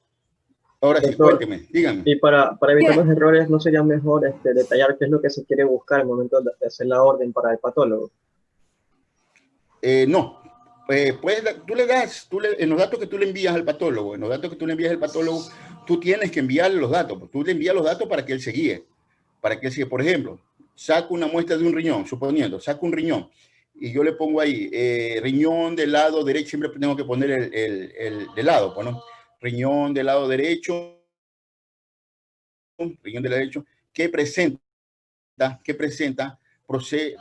Ahora sí, cuénteme, díganme. Y para evitar los errores, ¿no sería mejor detallar qué es lo que se quiere buscar al momento de hacer la orden para el patólogo? No. Pues en los datos que tú le envías al patólogo, tú tienes que enviarle los datos. Tú le envías los datos para que él se guíe. Por ejemplo, saco una muestra de un riñón, suponiendo, saco un riñón y yo le pongo ahí, riñón del lado derecho, siempre tengo que poner el lado, ¿no? Riñón del lado derecho, que presenta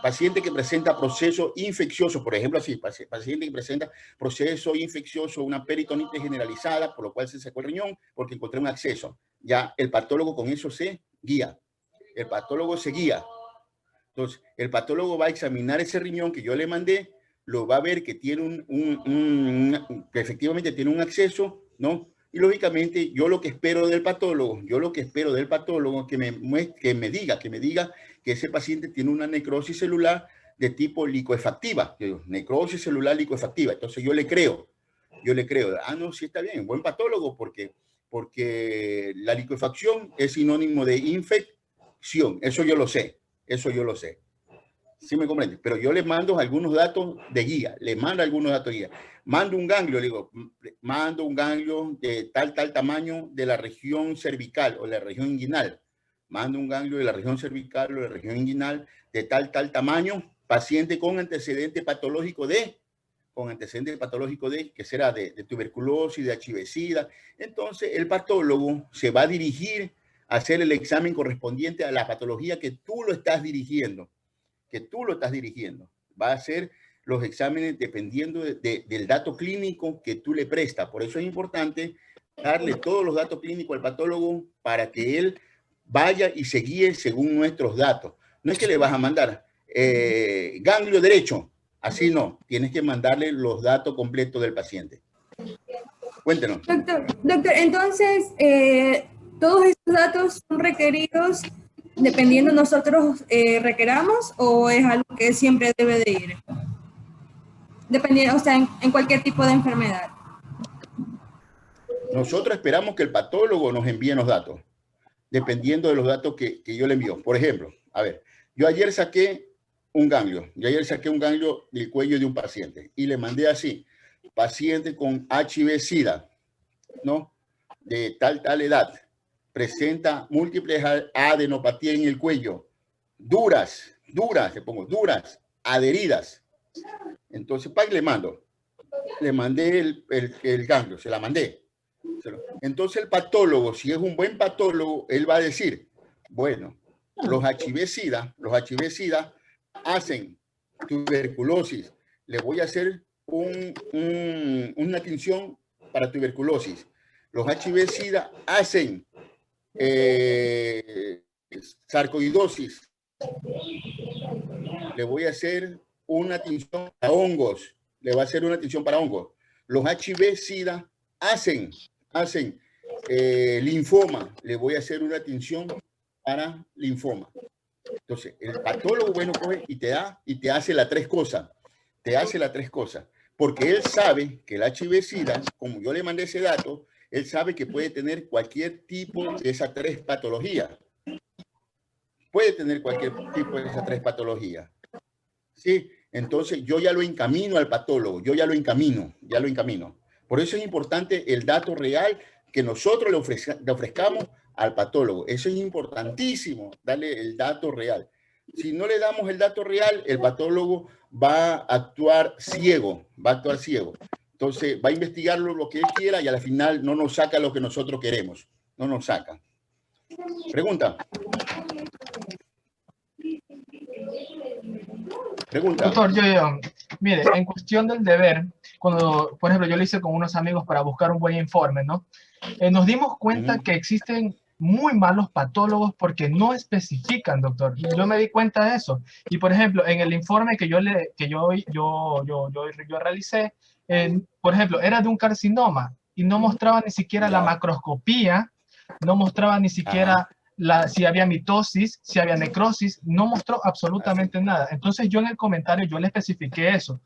paciente que presenta proceso infeccioso, por ejemplo, así, paciente que presenta proceso infeccioso, una peritonitis generalizada, por lo cual se sacó el riñón porque encontré un acceso. Ya el patólogo con eso se guía. El patólogo se guía. Entonces, el patólogo va a examinar ese riñón que yo le mandé, lo va a ver que tiene que efectivamente tiene un acceso, ¿no? Y lógicamente yo lo que espero del patólogo, que me diga que ese paciente tiene una necrosis celular de tipo licoefactiva, necrosis celular licoefactiva. Entonces yo le creo, no, sí está bien, buen patólogo, porque la licoefacción es sinónimo de infección, eso yo lo sé. ¿Sí me comprende? Pero yo le mando algunos datos de guía, Mando un ganglio, mando un ganglio de tal tamaño de la región cervical o la región inguinal. Mando un ganglio de la región cervical o de la región inguinal de tal tamaño, paciente con antecedente patológico que será de tuberculosis, de HIV-Sida. Entonces, el patólogo se va a dirigir a hacer el examen correspondiente a la patología que tú lo estás dirigiendo. Va a hacer los exámenes dependiendo del dato clínico que tú le prestas. Por eso es importante darle todos los datos clínicos al patólogo para que él vaya y se guíe según nuestros datos. No es que le vas a mandar ganglio derecho, así no. Tienes que mandarle los datos completos del paciente. Cuéntenos. Doctor, entonces, ¿todos estos datos son requeridos dependiendo nosotros requeramos o es algo que siempre debe de ir? Dependiendo, o sea, en cualquier tipo de enfermedad. Nosotros esperamos que el patólogo nos envíe los datos, dependiendo de los datos que yo le envío. Por ejemplo, a ver, yo ayer saqué un ganglio del cuello de un paciente y le mandé así, paciente con HIV-Sida, ¿no? De tal edad, presenta múltiples adenopatía en el cuello, duras, adheridas. Entonces, le mandé el ganglio, se la mandé. Entonces el patólogo, si es un buen patólogo, él va a decir, bueno, los HIV-Sida hacen tuberculosis. Le voy a hacer una tinción para tuberculosis. Los HIV-Sida hacen sarcoidosis. Le voy a hacer una tinción para hongos. Los HIV-Sida hacen linfoma. Le voy a hacer una tinción para linfoma. Entonces, el patólogo, bueno, coge y te hace las tres cosas. Porque él sabe que el HIV-Sida, como yo le mandé ese dato, él sabe que puede tener cualquier tipo de esas tres patologías. ¿Sí? Entonces, yo ya lo encamino al patólogo. Por eso es importante el dato real que nosotros le ofrezcamos al patólogo. Eso es importantísimo, darle el dato real. Si no le damos el dato real, el patólogo va a actuar ciego, Entonces va a investigarlo lo que él quiera y al final no nos saca lo que nosotros queremos, no nos saca. Pregunta. Doctor, mire, en cuestión del deber, cuando, por ejemplo, yo lo hice con unos amigos para buscar un buen informe, ¿no? Nos dimos cuenta que existen muy malos patólogos porque no especifican, doctor. Yo me di cuenta de eso. Y, por ejemplo, en el informe que yo realicé, por ejemplo, era de un carcinoma y no mostraba ni siquiera la macroscopía, no mostraba ni siquiera si había mitosis, si había necrosis, no mostró absolutamente nada. Entonces yo en el comentario yo le especifiqué eso,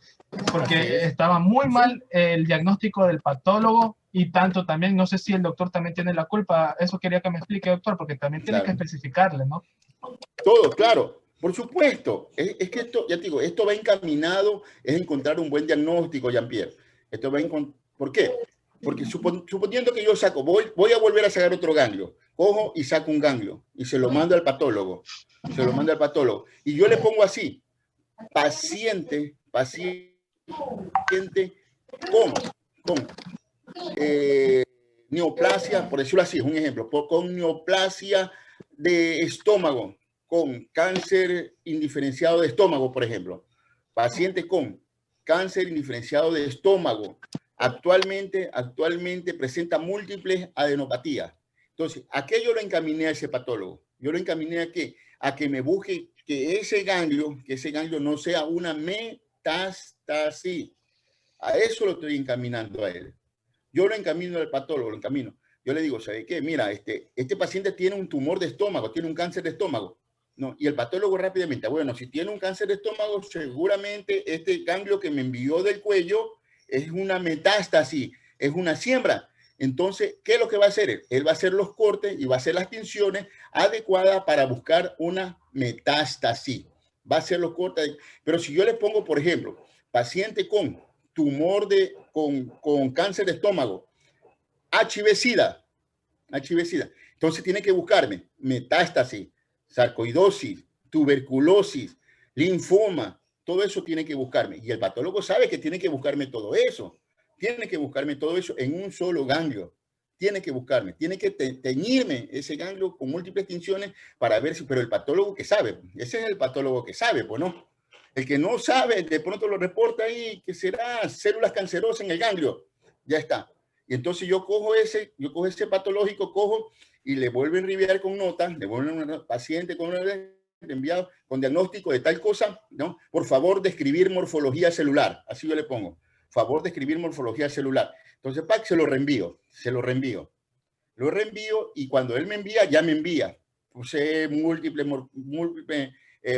porque estaba muy mal el diagnóstico del patólogo y tanto también, no sé si el doctor también tiene la culpa, eso quería que me explique, doctor, porque también tiene que especificarle, ¿no? Todo, claro, por supuesto. Es que esto, ya te digo, esto va encaminado, es encontrar un buen diagnóstico, Jean-Pierre. ¿Por qué? Porque suponiendo que yo saco, voy a volver a sacar otro ganglio, cojo y saco un ganglio y se lo mando al patólogo, y yo le pongo así, paciente con neoplasia, por decirlo así, es un ejemplo, con neoplasia de estómago, con cáncer indiferenciado de estómago, por ejemplo, paciente con cáncer indiferenciado de estómago, actualmente presenta múltiples adenopatías. Entonces, ¿a qué yo lo encaminé a ese patólogo? Yo lo encaminé a que me busque que ese ganglio no sea una metástasis. A eso lo estoy encaminando a él. Yo lo encamino al patólogo, Yo le digo, ¿sabe qué? Mira, este paciente tiene un tumor de estómago, tiene un cáncer de estómago. No, y el patólogo rápidamente, bueno, si tiene un cáncer de estómago, seguramente este ganglio que me envió del cuello es una metástasis, es una siembra. Entonces, ¿qué es lo que va a hacer? Él va a hacer los cortes y va a hacer las tinciones adecuadas para buscar una metástasis. Va a hacer los cortes. Pero si yo le pongo, por ejemplo, paciente con tumor con cáncer de estómago, HIV-Sida, entonces tiene que buscarme metástasis, sarcoidosis, tuberculosis, linfoma, todo eso tiene que buscarme. Y el patólogo sabe que tiene que buscarme todo eso. Tiene que buscarme todo eso en un solo ganglio. Tiene que buscarme, tiene que teñirme ese ganglio con múltiples tinciones para ver si, pero el patólogo que sabe, ese es el patólogo que sabe, pues no. El que no sabe, de pronto lo reporta ahí que será células cancerosas en el ganglio. Ya está. Y entonces yo cojo ese patológico, y le vuelvo a enviar con notas, le vuelvo a un paciente con enviado con diagnóstico de tal cosa, ¿no? Por favor, describir morfología celular. Así yo le pongo. Favor de escribir morfología celular. Entonces, se lo reenvío. Lo reenvío y cuando él me envía, ya me envía. Puse múltiple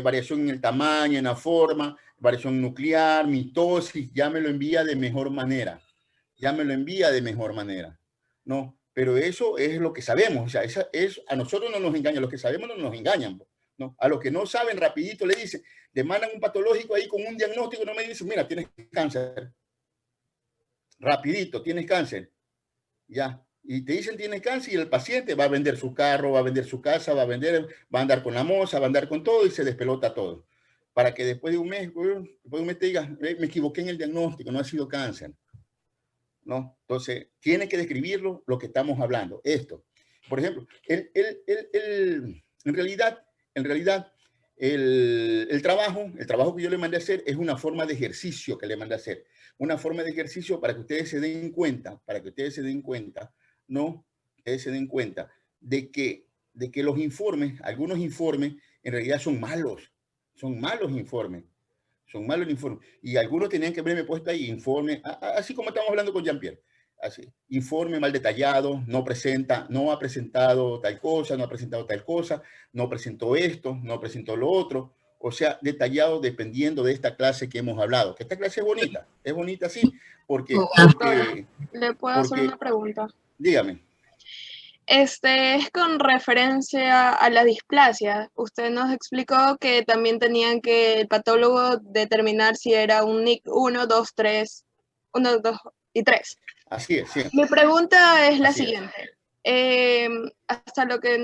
variación en el tamaño, en la forma, variación nuclear, mitosis, ya me lo envía de mejor manera. ¿No? Pero eso es lo que sabemos. O sea, a nosotros no nos engañan. Los que sabemos no nos engañan. ¿No? A los que no saben, rapidito le dicen, le mandan un patológico ahí con un diagnóstico, no me dicen, mira, tienes cáncer. Rapidito, tienes cáncer. Ya. Y te dicen tienes cáncer y el paciente va a vender su carro, va a vender su casa, va a andar con la moza, va a andar con todo y se despelota todo. Para que después de un mes te digas, me equivoqué en el diagnóstico, no ha sido cáncer. ¿No? Entonces, tiene que describirlo lo que estamos hablando. Esto. Por ejemplo, en realidad, el trabajo que yo le mandé a hacer es una forma de ejercicio que le mandé a hacer. Una forma de ejercicio para que ustedes se den cuenta, ¿no? Ustedes se den cuenta de que los informes, algunos informes, en realidad son malos informes. Y algunos tenían que haberme puesto ahí informe, así como estamos hablando con Jean-Pierre. Así, informe mal detallado, no ha presentado tal cosa, no presentó esto, no presentó lo otro. O sea, detallado dependiendo de esta clase que hemos hablado. Que esta clase es bonita sí, porque ¿le puedo hacer una pregunta? Dígame. Es con referencia a la displasia. Usted nos explicó que también tenían que el patólogo determinar si era un NIC 1, 2, 3, 1, 2 y 3. Así es, sí. Mi pregunta es la siguiente. hasta lo que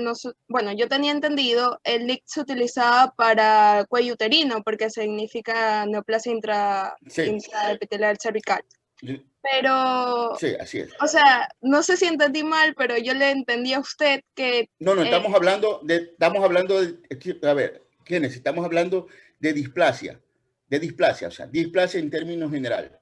bueno, yo tenía entendido, el NIC se utilizaba para cuello uterino, porque significa neoplasia intraepitelial cervical. Pero, sí, así es. o sea, no sé si entendí mal, pero yo le entendí a usted que... No, estamos hablando de, a ver, ¿qué necesitamos? Hablando de displasia, o sea, displasia en términos generales.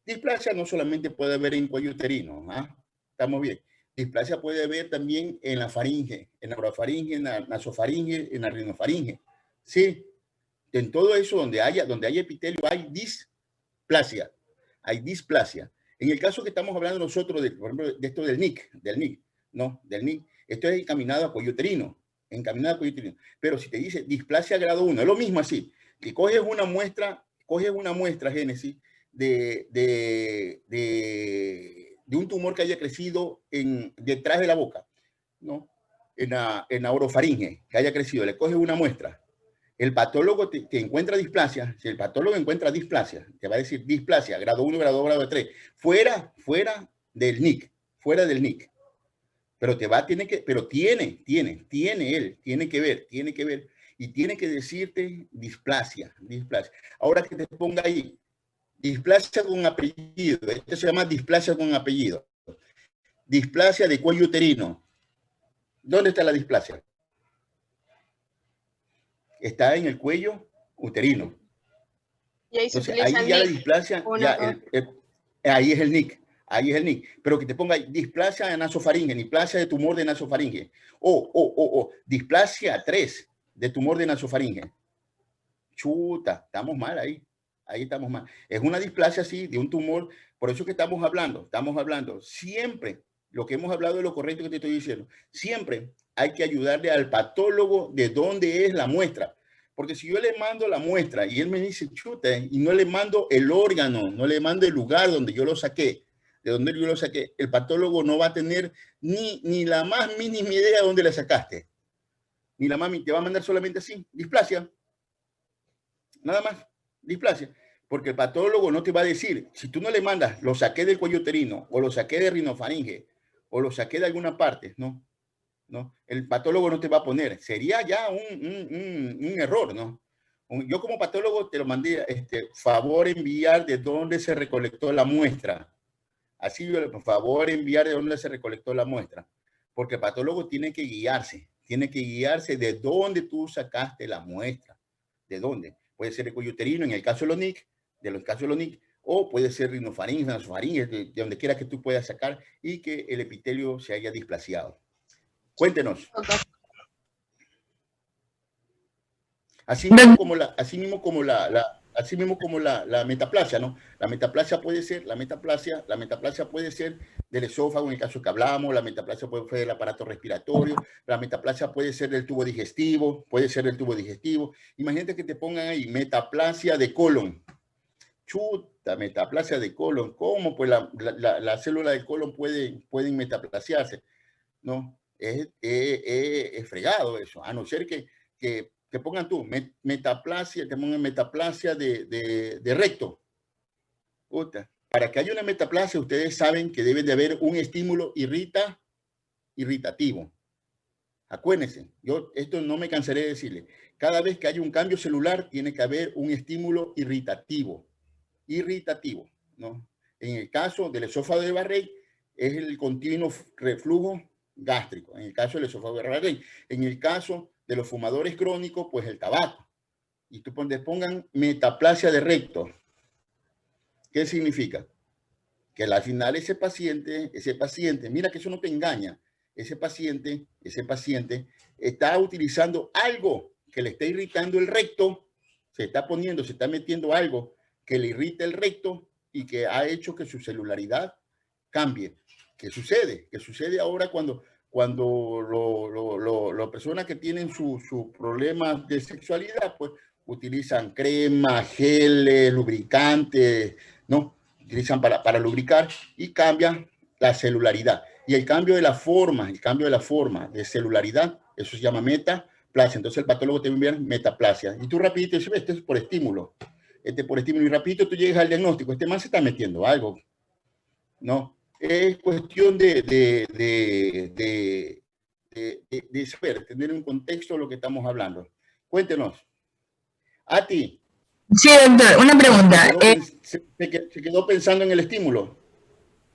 Displasia no solamente puede haber en cuello uterino, ¿ah? Estamos bien. Displasia puede haber también en la faringe, en la orofaringe, en la nasofaringe, en la rinofaringe. Sí, en todo eso donde haya epitelio hay displasia. Hay displasia. En el caso que estamos hablando nosotros, por ejemplo, de esto del NIC, esto es encaminado a cuello uterino, Pero si te dice displasia grado 1, es lo mismo así, que coges una muestra, Génesis, de un tumor que haya crecido detrás de la boca, ¿no? En la orofaringe, que haya crecido, le coges una muestra. El patólogo te encuentra displasia. Si el patólogo encuentra displasia, te va a decir displasia, grado 1, grado 2, grado 3, fuera del NIC, Pero tiene que ver, y tiene que decirte displasia. Ahora que te ponga ahí, displasia con apellido, esto se llama displasia con apellido. Displasia de cuello uterino. ¿Dónde está la displasia? Está en el cuello uterino. Y ahí entonces, ahí ya la displasia, ahí es el NIC. Pero que te ponga displasia de nasofaringe, displasia de tumor de nasofaringe, o displasia 3 de tumor de nasofaringe. Chuta, estamos mal ahí. Ahí estamos mal. Es una displasia así de un tumor. Por eso que estamos hablando siempre, lo que hemos hablado es lo correcto que te estoy diciendo. Siempre hay que ayudarle al patólogo de dónde es la muestra. Porque si yo le mando la muestra y él me dice chuta, y no le mando el órgano, no le mando el lugar donde yo lo saqué, el patólogo no va a tener ni la más mínima idea de dónde la sacaste. Te va a mandar solamente así, displasia. Nada más, displasia. Porque el patólogo no te va a decir, si tú no le mandas, lo saqué del cuello uterino, o lo saqué de rinofaringe, o lo saqué de alguna parte, ¿no? El patólogo no te va a poner. Sería ya un error, ¿no? Yo como patólogo te lo mandé, favor enviar de dónde se recolectó la muestra. Así, por favor enviar de dónde se recolectó la muestra. Porque el patólogo tiene que guiarse de dónde tú sacaste la muestra. ¿De dónde? Puede ser el cuello uterino, en el caso de los NIC, o puede ser rinofaringe, nasofaringe, de donde quiera que tú puedas sacar y que el epitelio se haya displasiado. Cuéntenos. Así mismo como la metaplasia, ¿no? La metaplasia puede ser del esófago, en el caso que hablamos, la metaplasia puede ser del aparato respiratorio, la metaplasia puede ser del tubo digestivo, Imagínate que te pongan ahí metaplasia de colon. Chuta, metaplasia de colon. ¿Cómo? Pues la célula del colon pueden metaplasiarse, ¿no? Es fregado eso, a no ser que pongan tú metaplasia de recto. Puta. Para que haya una metaplasia, ustedes saben que debe de haber un estímulo irritativo. Acuérdense, esto no me cansaré de decirle. Cada vez que haya un cambio celular, tiene que haber un estímulo irritativo, ¿no? En el caso del esófago de Barrey, es el continuo reflujo gástrico, en el caso del esófago de Barrey. En el caso de los fumadores crónicos, pues el tabaco. Y tú pongan metaplasia de recto. ¿Qué significa? Que al final ese paciente, mira que eso no te engaña, ese paciente está utilizando algo que le está irritando el recto, se está metiendo algo que le irrita el recto y que ha hecho que su celularidad cambie. ¿Qué sucede? ¿Qué sucede ahora cuando las personas que tienen su problema de sexualidad, pues utilizan crema, geles, lubricantes, ¿no? Utilizan para lubricar y cambian la celularidad. Y el cambio de la forma de celularidad, eso se llama metaplasia. Entonces el patólogo te va a enviar metaplasia. Y tú rapidito dices, este es por estímulo. Y rapidito tú llegas al diagnóstico. Este man se está metiendo algo, ¿no? Es cuestión de saber, tener un contexto de lo que estamos hablando. Cuéntenos. A ti. Sí, doctor, una pregunta. ¿Se quedó pensando en el estímulo?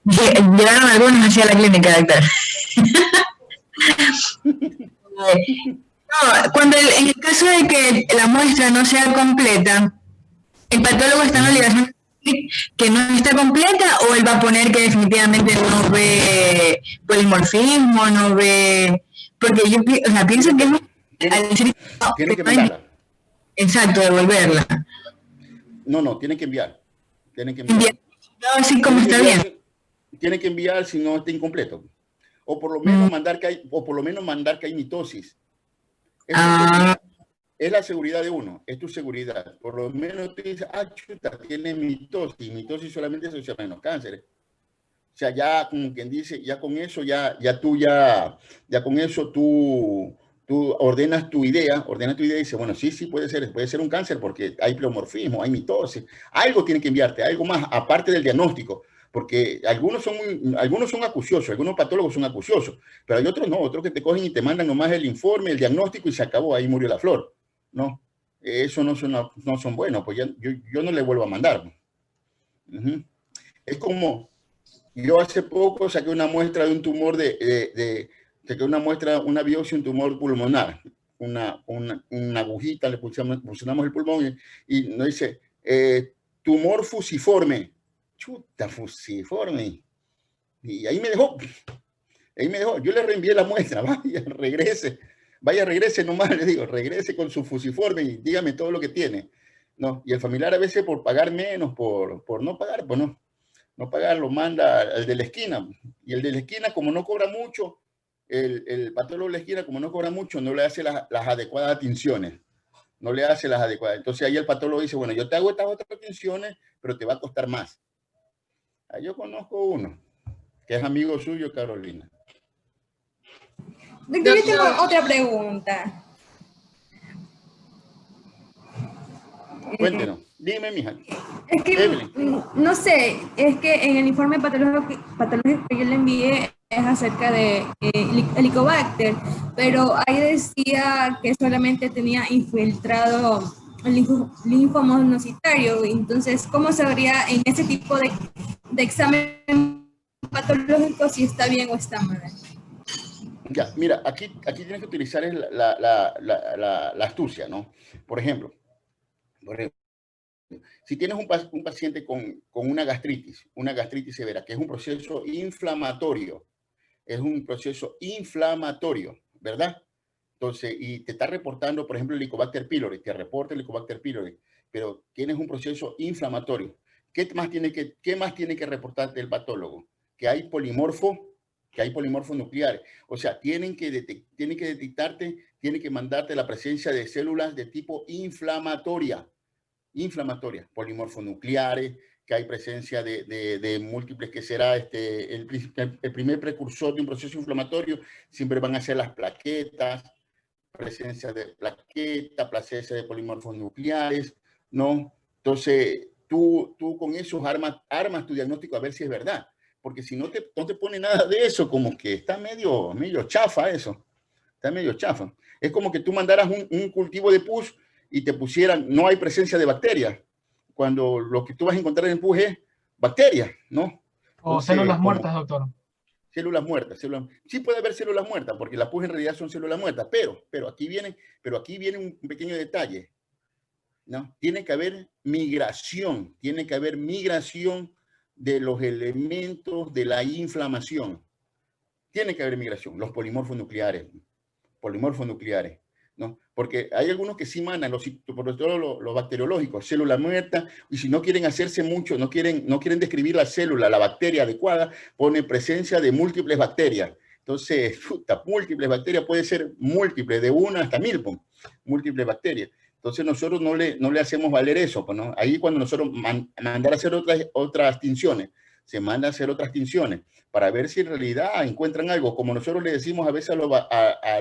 Llegaron algunos hacia la clínica, doctor. No, cuando en el caso de que la muestra no sea completa, ¿el patólogo está en obligación de decir que no está completa o él va a poner que definitivamente no ve polimorfismo, no ve... Porque yo pienso que tiene que enviarla. Exacto, devolverla. No, tienen que enviar. Tienen que enviar. No, así como está bien. Tienen que enviar si no está incompleto. O por lo menos mandar que hay mitosis. Es la seguridad de uno, es tu seguridad. Por lo menos tú dices, chuta, tiene mitosis. Mitosis solamente se usa menos cánceres. O sea, ya como quien dice, ya con eso, ya con eso tú ordenas tu idea y dices, bueno, sí, puede ser un cáncer porque hay pleomorfismo, hay mitosis. Algo tiene que enviarte, algo más, aparte del diagnóstico. Porque algunos son acuciosos, algunos patólogos son acuciosos, pero hay otros no, otros que te cogen y te mandan nomás el informe, el diagnóstico y se acabó, ahí murió la flor. No, eso no son buenos, pues yo no le vuelvo a mandar. Es como, yo hace poco saqué una muestra de un tumor una biopsia de un tumor pulmonar, una agujita, le pusionamos el pulmón y nos dice, tumor fusiforme. Chuta, fusiforme. Y ahí me dejó. Yo le reenvié la muestra. Regrese nomás, le digo, regrese con su fusiforme y dígame todo lo que tiene. No, y el familiar a veces por pagar menos, por no pagar, pues no pagar, lo manda al de la esquina. Y el de la esquina, como no cobra mucho, el patólogo de la esquina, como no cobra mucho, no le hace las adecuadas tinciones. No le hace las adecuadas. Entonces ahí el patólogo dice, bueno, yo te hago estas otras tinciones, pero te va a costar más. Yo conozco uno, que es amigo suyo, Carolina. Doctor, yo tengo otra pregunta. Cuéntenos, dime, mija. Es que, no sé, es que en el informe patológico que yo le envié es acerca de Helicobacter, pero ahí decía que solamente tenía infiltrado el linfomonocitario. Entonces, ¿cómo sabría en ese tipo de examen patológico si está bien o está mal? Ya, mira, aquí tienes que utilizar la astucia, ¿no? Por ejemplo, si tienes un paciente con una gastritis severa, que es un proceso inflamatorio, ¿verdad? Entonces, y te está reportando, por ejemplo, el Helicobacter pylori, te reporta el Helicobacter pylori, pero tienes un proceso inflamatorio. ¿Qué más tiene que reportarte el patólogo? Que hay polimorfos nucleares. O sea, tienen que detectarte, tienen que mandarte la presencia de células de tipo inflamatoria, polimorfonucleares, que hay presencia de múltiples, que será el primer precursor de un proceso inflamatorio, siempre van a ser las plaquetas, presencia de plaqueta, presencia de polimorfos nucleares, ¿no? Entonces, tú con esos armas tu diagnóstico a ver si es verdad, porque si no te pone nada de eso, como que está medio chafa eso, está medio chafa. Es como que tú mandaras un cultivo de pus y te pusieran, no hay presencia de bacterias, cuando lo que tú vas a encontrar en el pus es bacterias, ¿no? O células muertas, doctor. Células muertas. Sí puede haber células muertas, porque las pus en realidad son células muertas, pero aquí viene un pequeño detalle, ¿no? Tiene que haber migración de los elementos de la inflamación. Tiene que haber migración, los polimorfos nucleares, ¿no? Porque hay algunos que sí mandan, por todo los bacteriológicos, célula muerta, y si no quieren hacerse mucho, no quieren describir la célula, la bacteria adecuada, pone presencia de múltiples bacterias. Entonces, múltiples bacterias, puede ser múltiples, de 1 hasta 1000, múltiples bacterias. Entonces nosotros no le hacemos valer eso, pues, ¿no? Ahí cuando nosotros mandar a hacer otras tinciones, se manda a hacer otras tinciones para ver si en realidad encuentran algo, como nosotros le decimos a veces a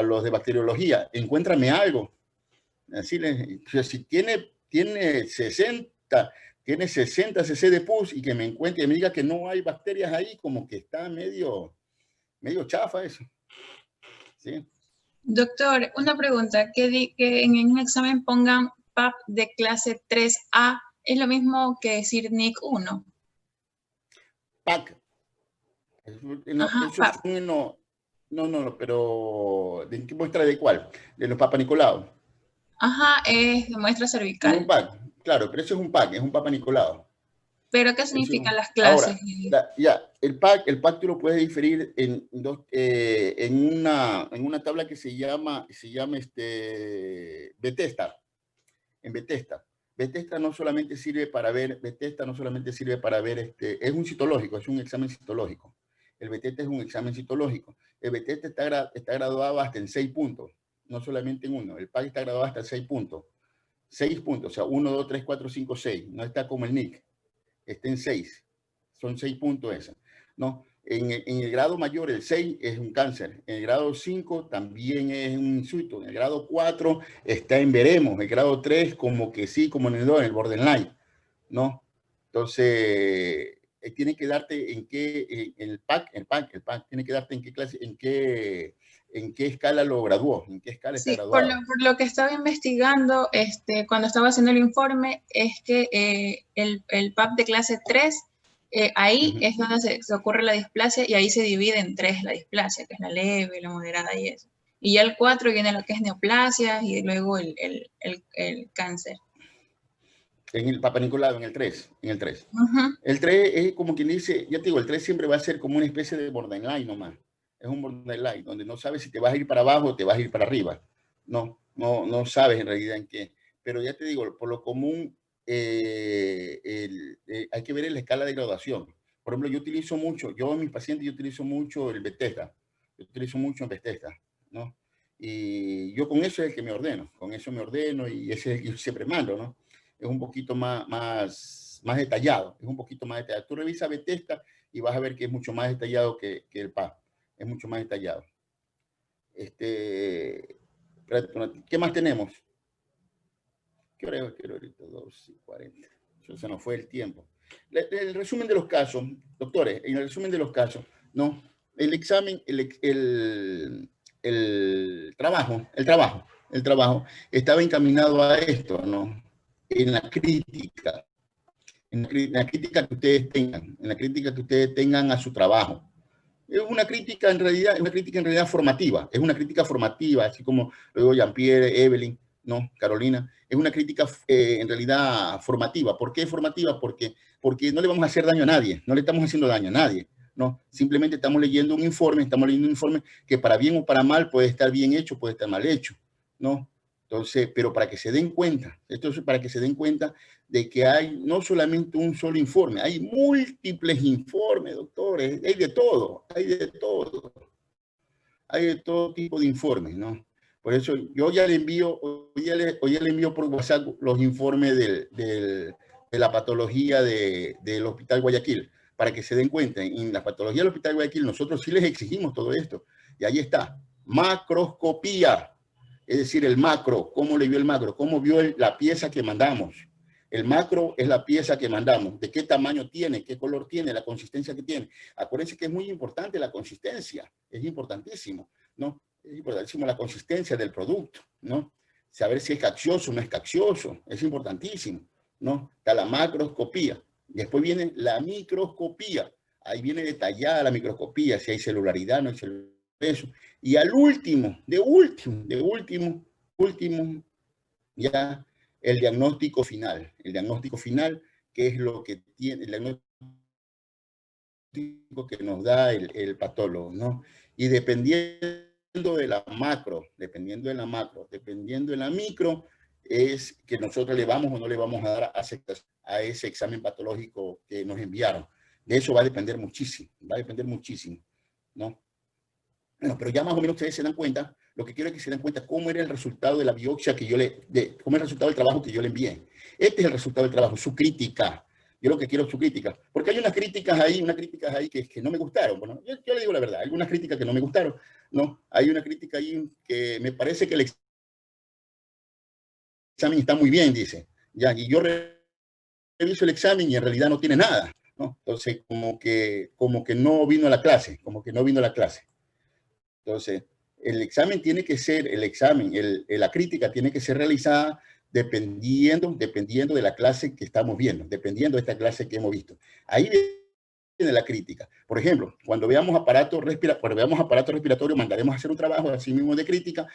los de bacteriología, encuéntrame algo. Así si tiene 60, tiene 60 cc de pus y que me encuentre y me diga que no hay bacterias ahí, como que está medio chafa eso. ¿Sí? Doctor, una pregunta, que en un examen pongan PAP de clase 3A, ¿es lo mismo que decir NIC 1? PAC. No, Ajá, eso PAP. es no, pero ¿de qué muestra de cuál? De los Papa Nicolau. Ajá, es de muestra cervical. Es un PAC, claro, pero eso es un PAC, es un Papa Nicolau. ¿Pero qué significan las clases? Ahora, ya, el PAC tú lo puedes diferir en una tabla que se llama Bethesda. En Bethesda. Bethesda no solamente sirve para ver, es un citológico, es un examen citológico. El Bethesda es un examen citológico. El Bethesda está graduado hasta en 6 puntos, no solamente en uno. El PAC está graduado hasta en 6 puntos. 6 puntos, o sea, 1, 2, 3, 4, 5, 6. No está como el NIC. Está en 6. Son 6 puntos esas. ¿No? En el grado mayor, el 6 es un cáncer. En el grado 5 también es un insulto. En el grado 4 está en veremos. El grado 3 como que sí, como en el 2, en el borderline. ¿No? Entonces, tiene que darte en qué, en el PAC, tiene que darte en qué clase, en qué escala lo graduó, en qué escala está graduado. Por lo que estaba investigando, cuando estaba haciendo el informe, es que el PAP de clase 3, ahí es donde se ocurre la displasia y ahí se divide en 3 la displasia, que es la leve, la moderada y eso. Y ya el 4 viene lo que es neoplasia y luego el cáncer. En el Papa Nicolau, en el 3. El 3 es como quien dice, ya te digo, el 3 siempre va a ser como una especie de borderline nomás. Es un borderline, donde no sabes si te vas a ir para abajo o te vas a ir para arriba. No sabes en realidad en qué. Pero ya te digo, por lo común, hay que ver en la escala de graduación. Por ejemplo, yo en mis pacientes, yo utilizo mucho el Bethesda. Yo utilizo mucho el Bethesda, ¿no? Y yo con eso es el que me ordeno. Con eso me ordeno y ese es el que yo siempre mando, ¿no? Es un poquito más detallado. Es un poquito más detallado. Tú revisas Bethesda y vas a ver que es mucho más detallado que el PAP. Es mucho más detallado. ¿Qué más tenemos? ¿Qué hora es ahorita? 2:40. Eso se nos fue el tiempo. El resumen de los casos, doctores, en el resumen de los casos, ¿no? El examen, el trabajo estaba encaminado a esto, ¿no? En la crítica que ustedes tengan a su trabajo. Es una crítica en realidad formativa, así como lo digo Jean-Pierre, Evelyn, ¿no? Carolina, es una crítica en realidad formativa. ¿Por qué formativa? Porque no le vamos a hacer daño a nadie, no le estamos haciendo daño a nadie, ¿no? Simplemente estamos leyendo un informe que para bien o para mal puede estar bien hecho, puede estar mal hecho, ¿no? Entonces, pero para que se den cuenta, esto es para que se den cuenta de que hay no solamente un solo informe, hay múltiples informes, doctores, hay de todo tipo de informes, ¿no? Por eso yo ya le envío, hoy ya le envío por WhatsApp los informes de la patología del Hospital Guayaquil, para que se den cuenta. En la patología del Hospital Guayaquil nosotros sí les exigimos todo esto, y ahí está, macroscopía. Es decir, el macro, cómo le vio el macro, cómo vio la pieza que mandamos. El macro es la pieza que mandamos, de qué tamaño tiene, qué color tiene, la consistencia que tiene. Acuérdense que es muy importante la consistencia, es importantísimo, ¿no? Es importantísimo la consistencia del producto, ¿no? Saber si es gaseoso o no es gaseoso, es importantísimo, ¿no? Está la macroscopía. Después viene la microscopía. Ahí viene detallada la microscopía, si hay celularidad, no hay celularidad. Eso. Y al último, ya el diagnóstico final. El diagnóstico final, que es lo que tiene, el diagnóstico que nos da el patólogo, ¿no? Y dependiendo de la macro, dependiendo de la micro, es que nosotros le vamos o no le vamos a dar aceptación a ese examen patológico que nos enviaron. De eso va a depender muchísimo, ¿no? Bueno, pero ya más o menos ustedes se dan cuenta, lo que quiero es que se den cuenta cómo era el resultado de la biopsia cómo era el resultado del trabajo que yo le envié. Este es el resultado del trabajo, su crítica. Yo lo que quiero es su crítica. Porque hay unas críticas ahí que no me gustaron. Bueno, yo le digo la verdad, hay unas críticas que no me gustaron, ¿no? Hay una crítica ahí que me parece que el examen está muy bien, dice. Ya, y yo hizo el examen y en realidad no tiene nada, ¿no? Entonces, como que no vino a la clase, Entonces, el examen tiene que ser, la crítica tiene que ser realizada dependiendo de la clase que estamos viendo, dependiendo de esta clase que hemos visto. Ahí viene la crítica. Por ejemplo, cuando veamos aparato respiratorio, mandaremos a hacer un trabajo así mismo de crítica,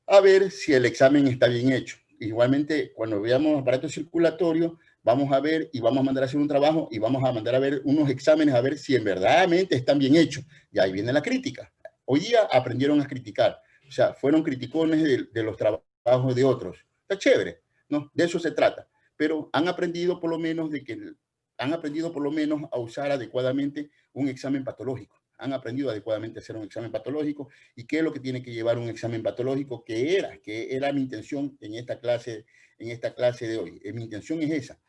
a ver si el examen está bien hecho. Igualmente, cuando veamos aparato circulatorio, vamos a ver y vamos a mandar a hacer un trabajo y vamos a mandar a ver unos exámenes a ver si en verdaderamente están bien hechos. Y ahí viene la crítica. Hoy día aprendieron a criticar. O sea, fueron criticones de los trabajos de otros. Está chévere, ¿no? De eso se trata. Pero han aprendido por lo menos a usar adecuadamente un examen patológico. Han aprendido adecuadamente a hacer un examen patológico y qué es lo que tiene que llevar un examen patológico, que era mi intención en esta clase de hoy. Mi intención es esa,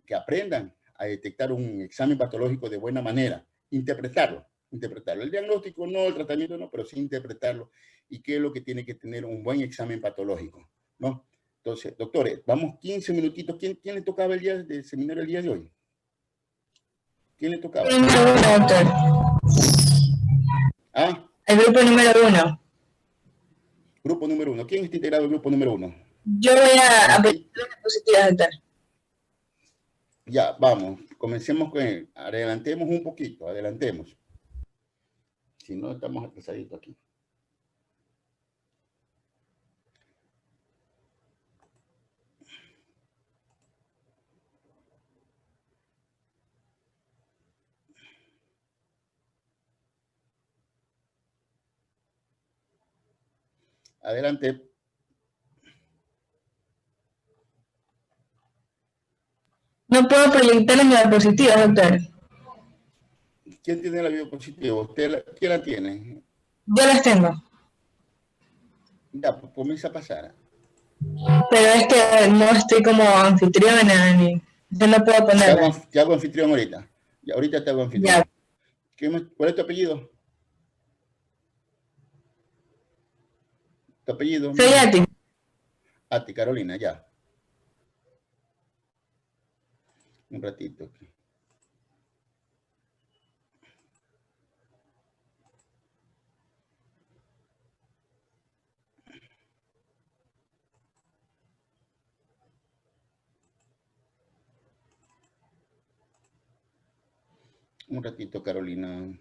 que aprendan a detectar un examen patológico de buena manera, interpretarlo. El diagnóstico no, el tratamiento no, pero sí interpretarlo y qué es lo que tiene que tener un buen examen patológico, ¿no? Entonces, doctores, vamos 15 minutitos. ¿Quién le tocaba el día del seminario el día de hoy? ¿Quién le tocaba? Doctor. ¿Ah? El grupo número 1. Grupo número 1. ¿Quién está integrado al grupo número 1? Yo voy a aplicar las diapositivas, doctor. Ya, vamos. Comencemos con él. Adelantemos un poquito, adelantemos. Si no, estamos atrasaditos aquí. Adelante. No puedo proyectar las diapositivas, doctor. ¿Quién tiene la diapositiva? ¿Quién la tiene? Yo las tengo. Ya, pues comienza a pasar. Pero es que no estoy como anfitriona ni... Yo no puedo ponerla. Te hago anfitrión ahorita. Ya, ahorita te hago anfitrión. Ya. ¿Cuál es tu apellido? ¿Tu apellido? Soy Ati. Ati, Carolina, ya. Un ratito. Un ratito, Carolina.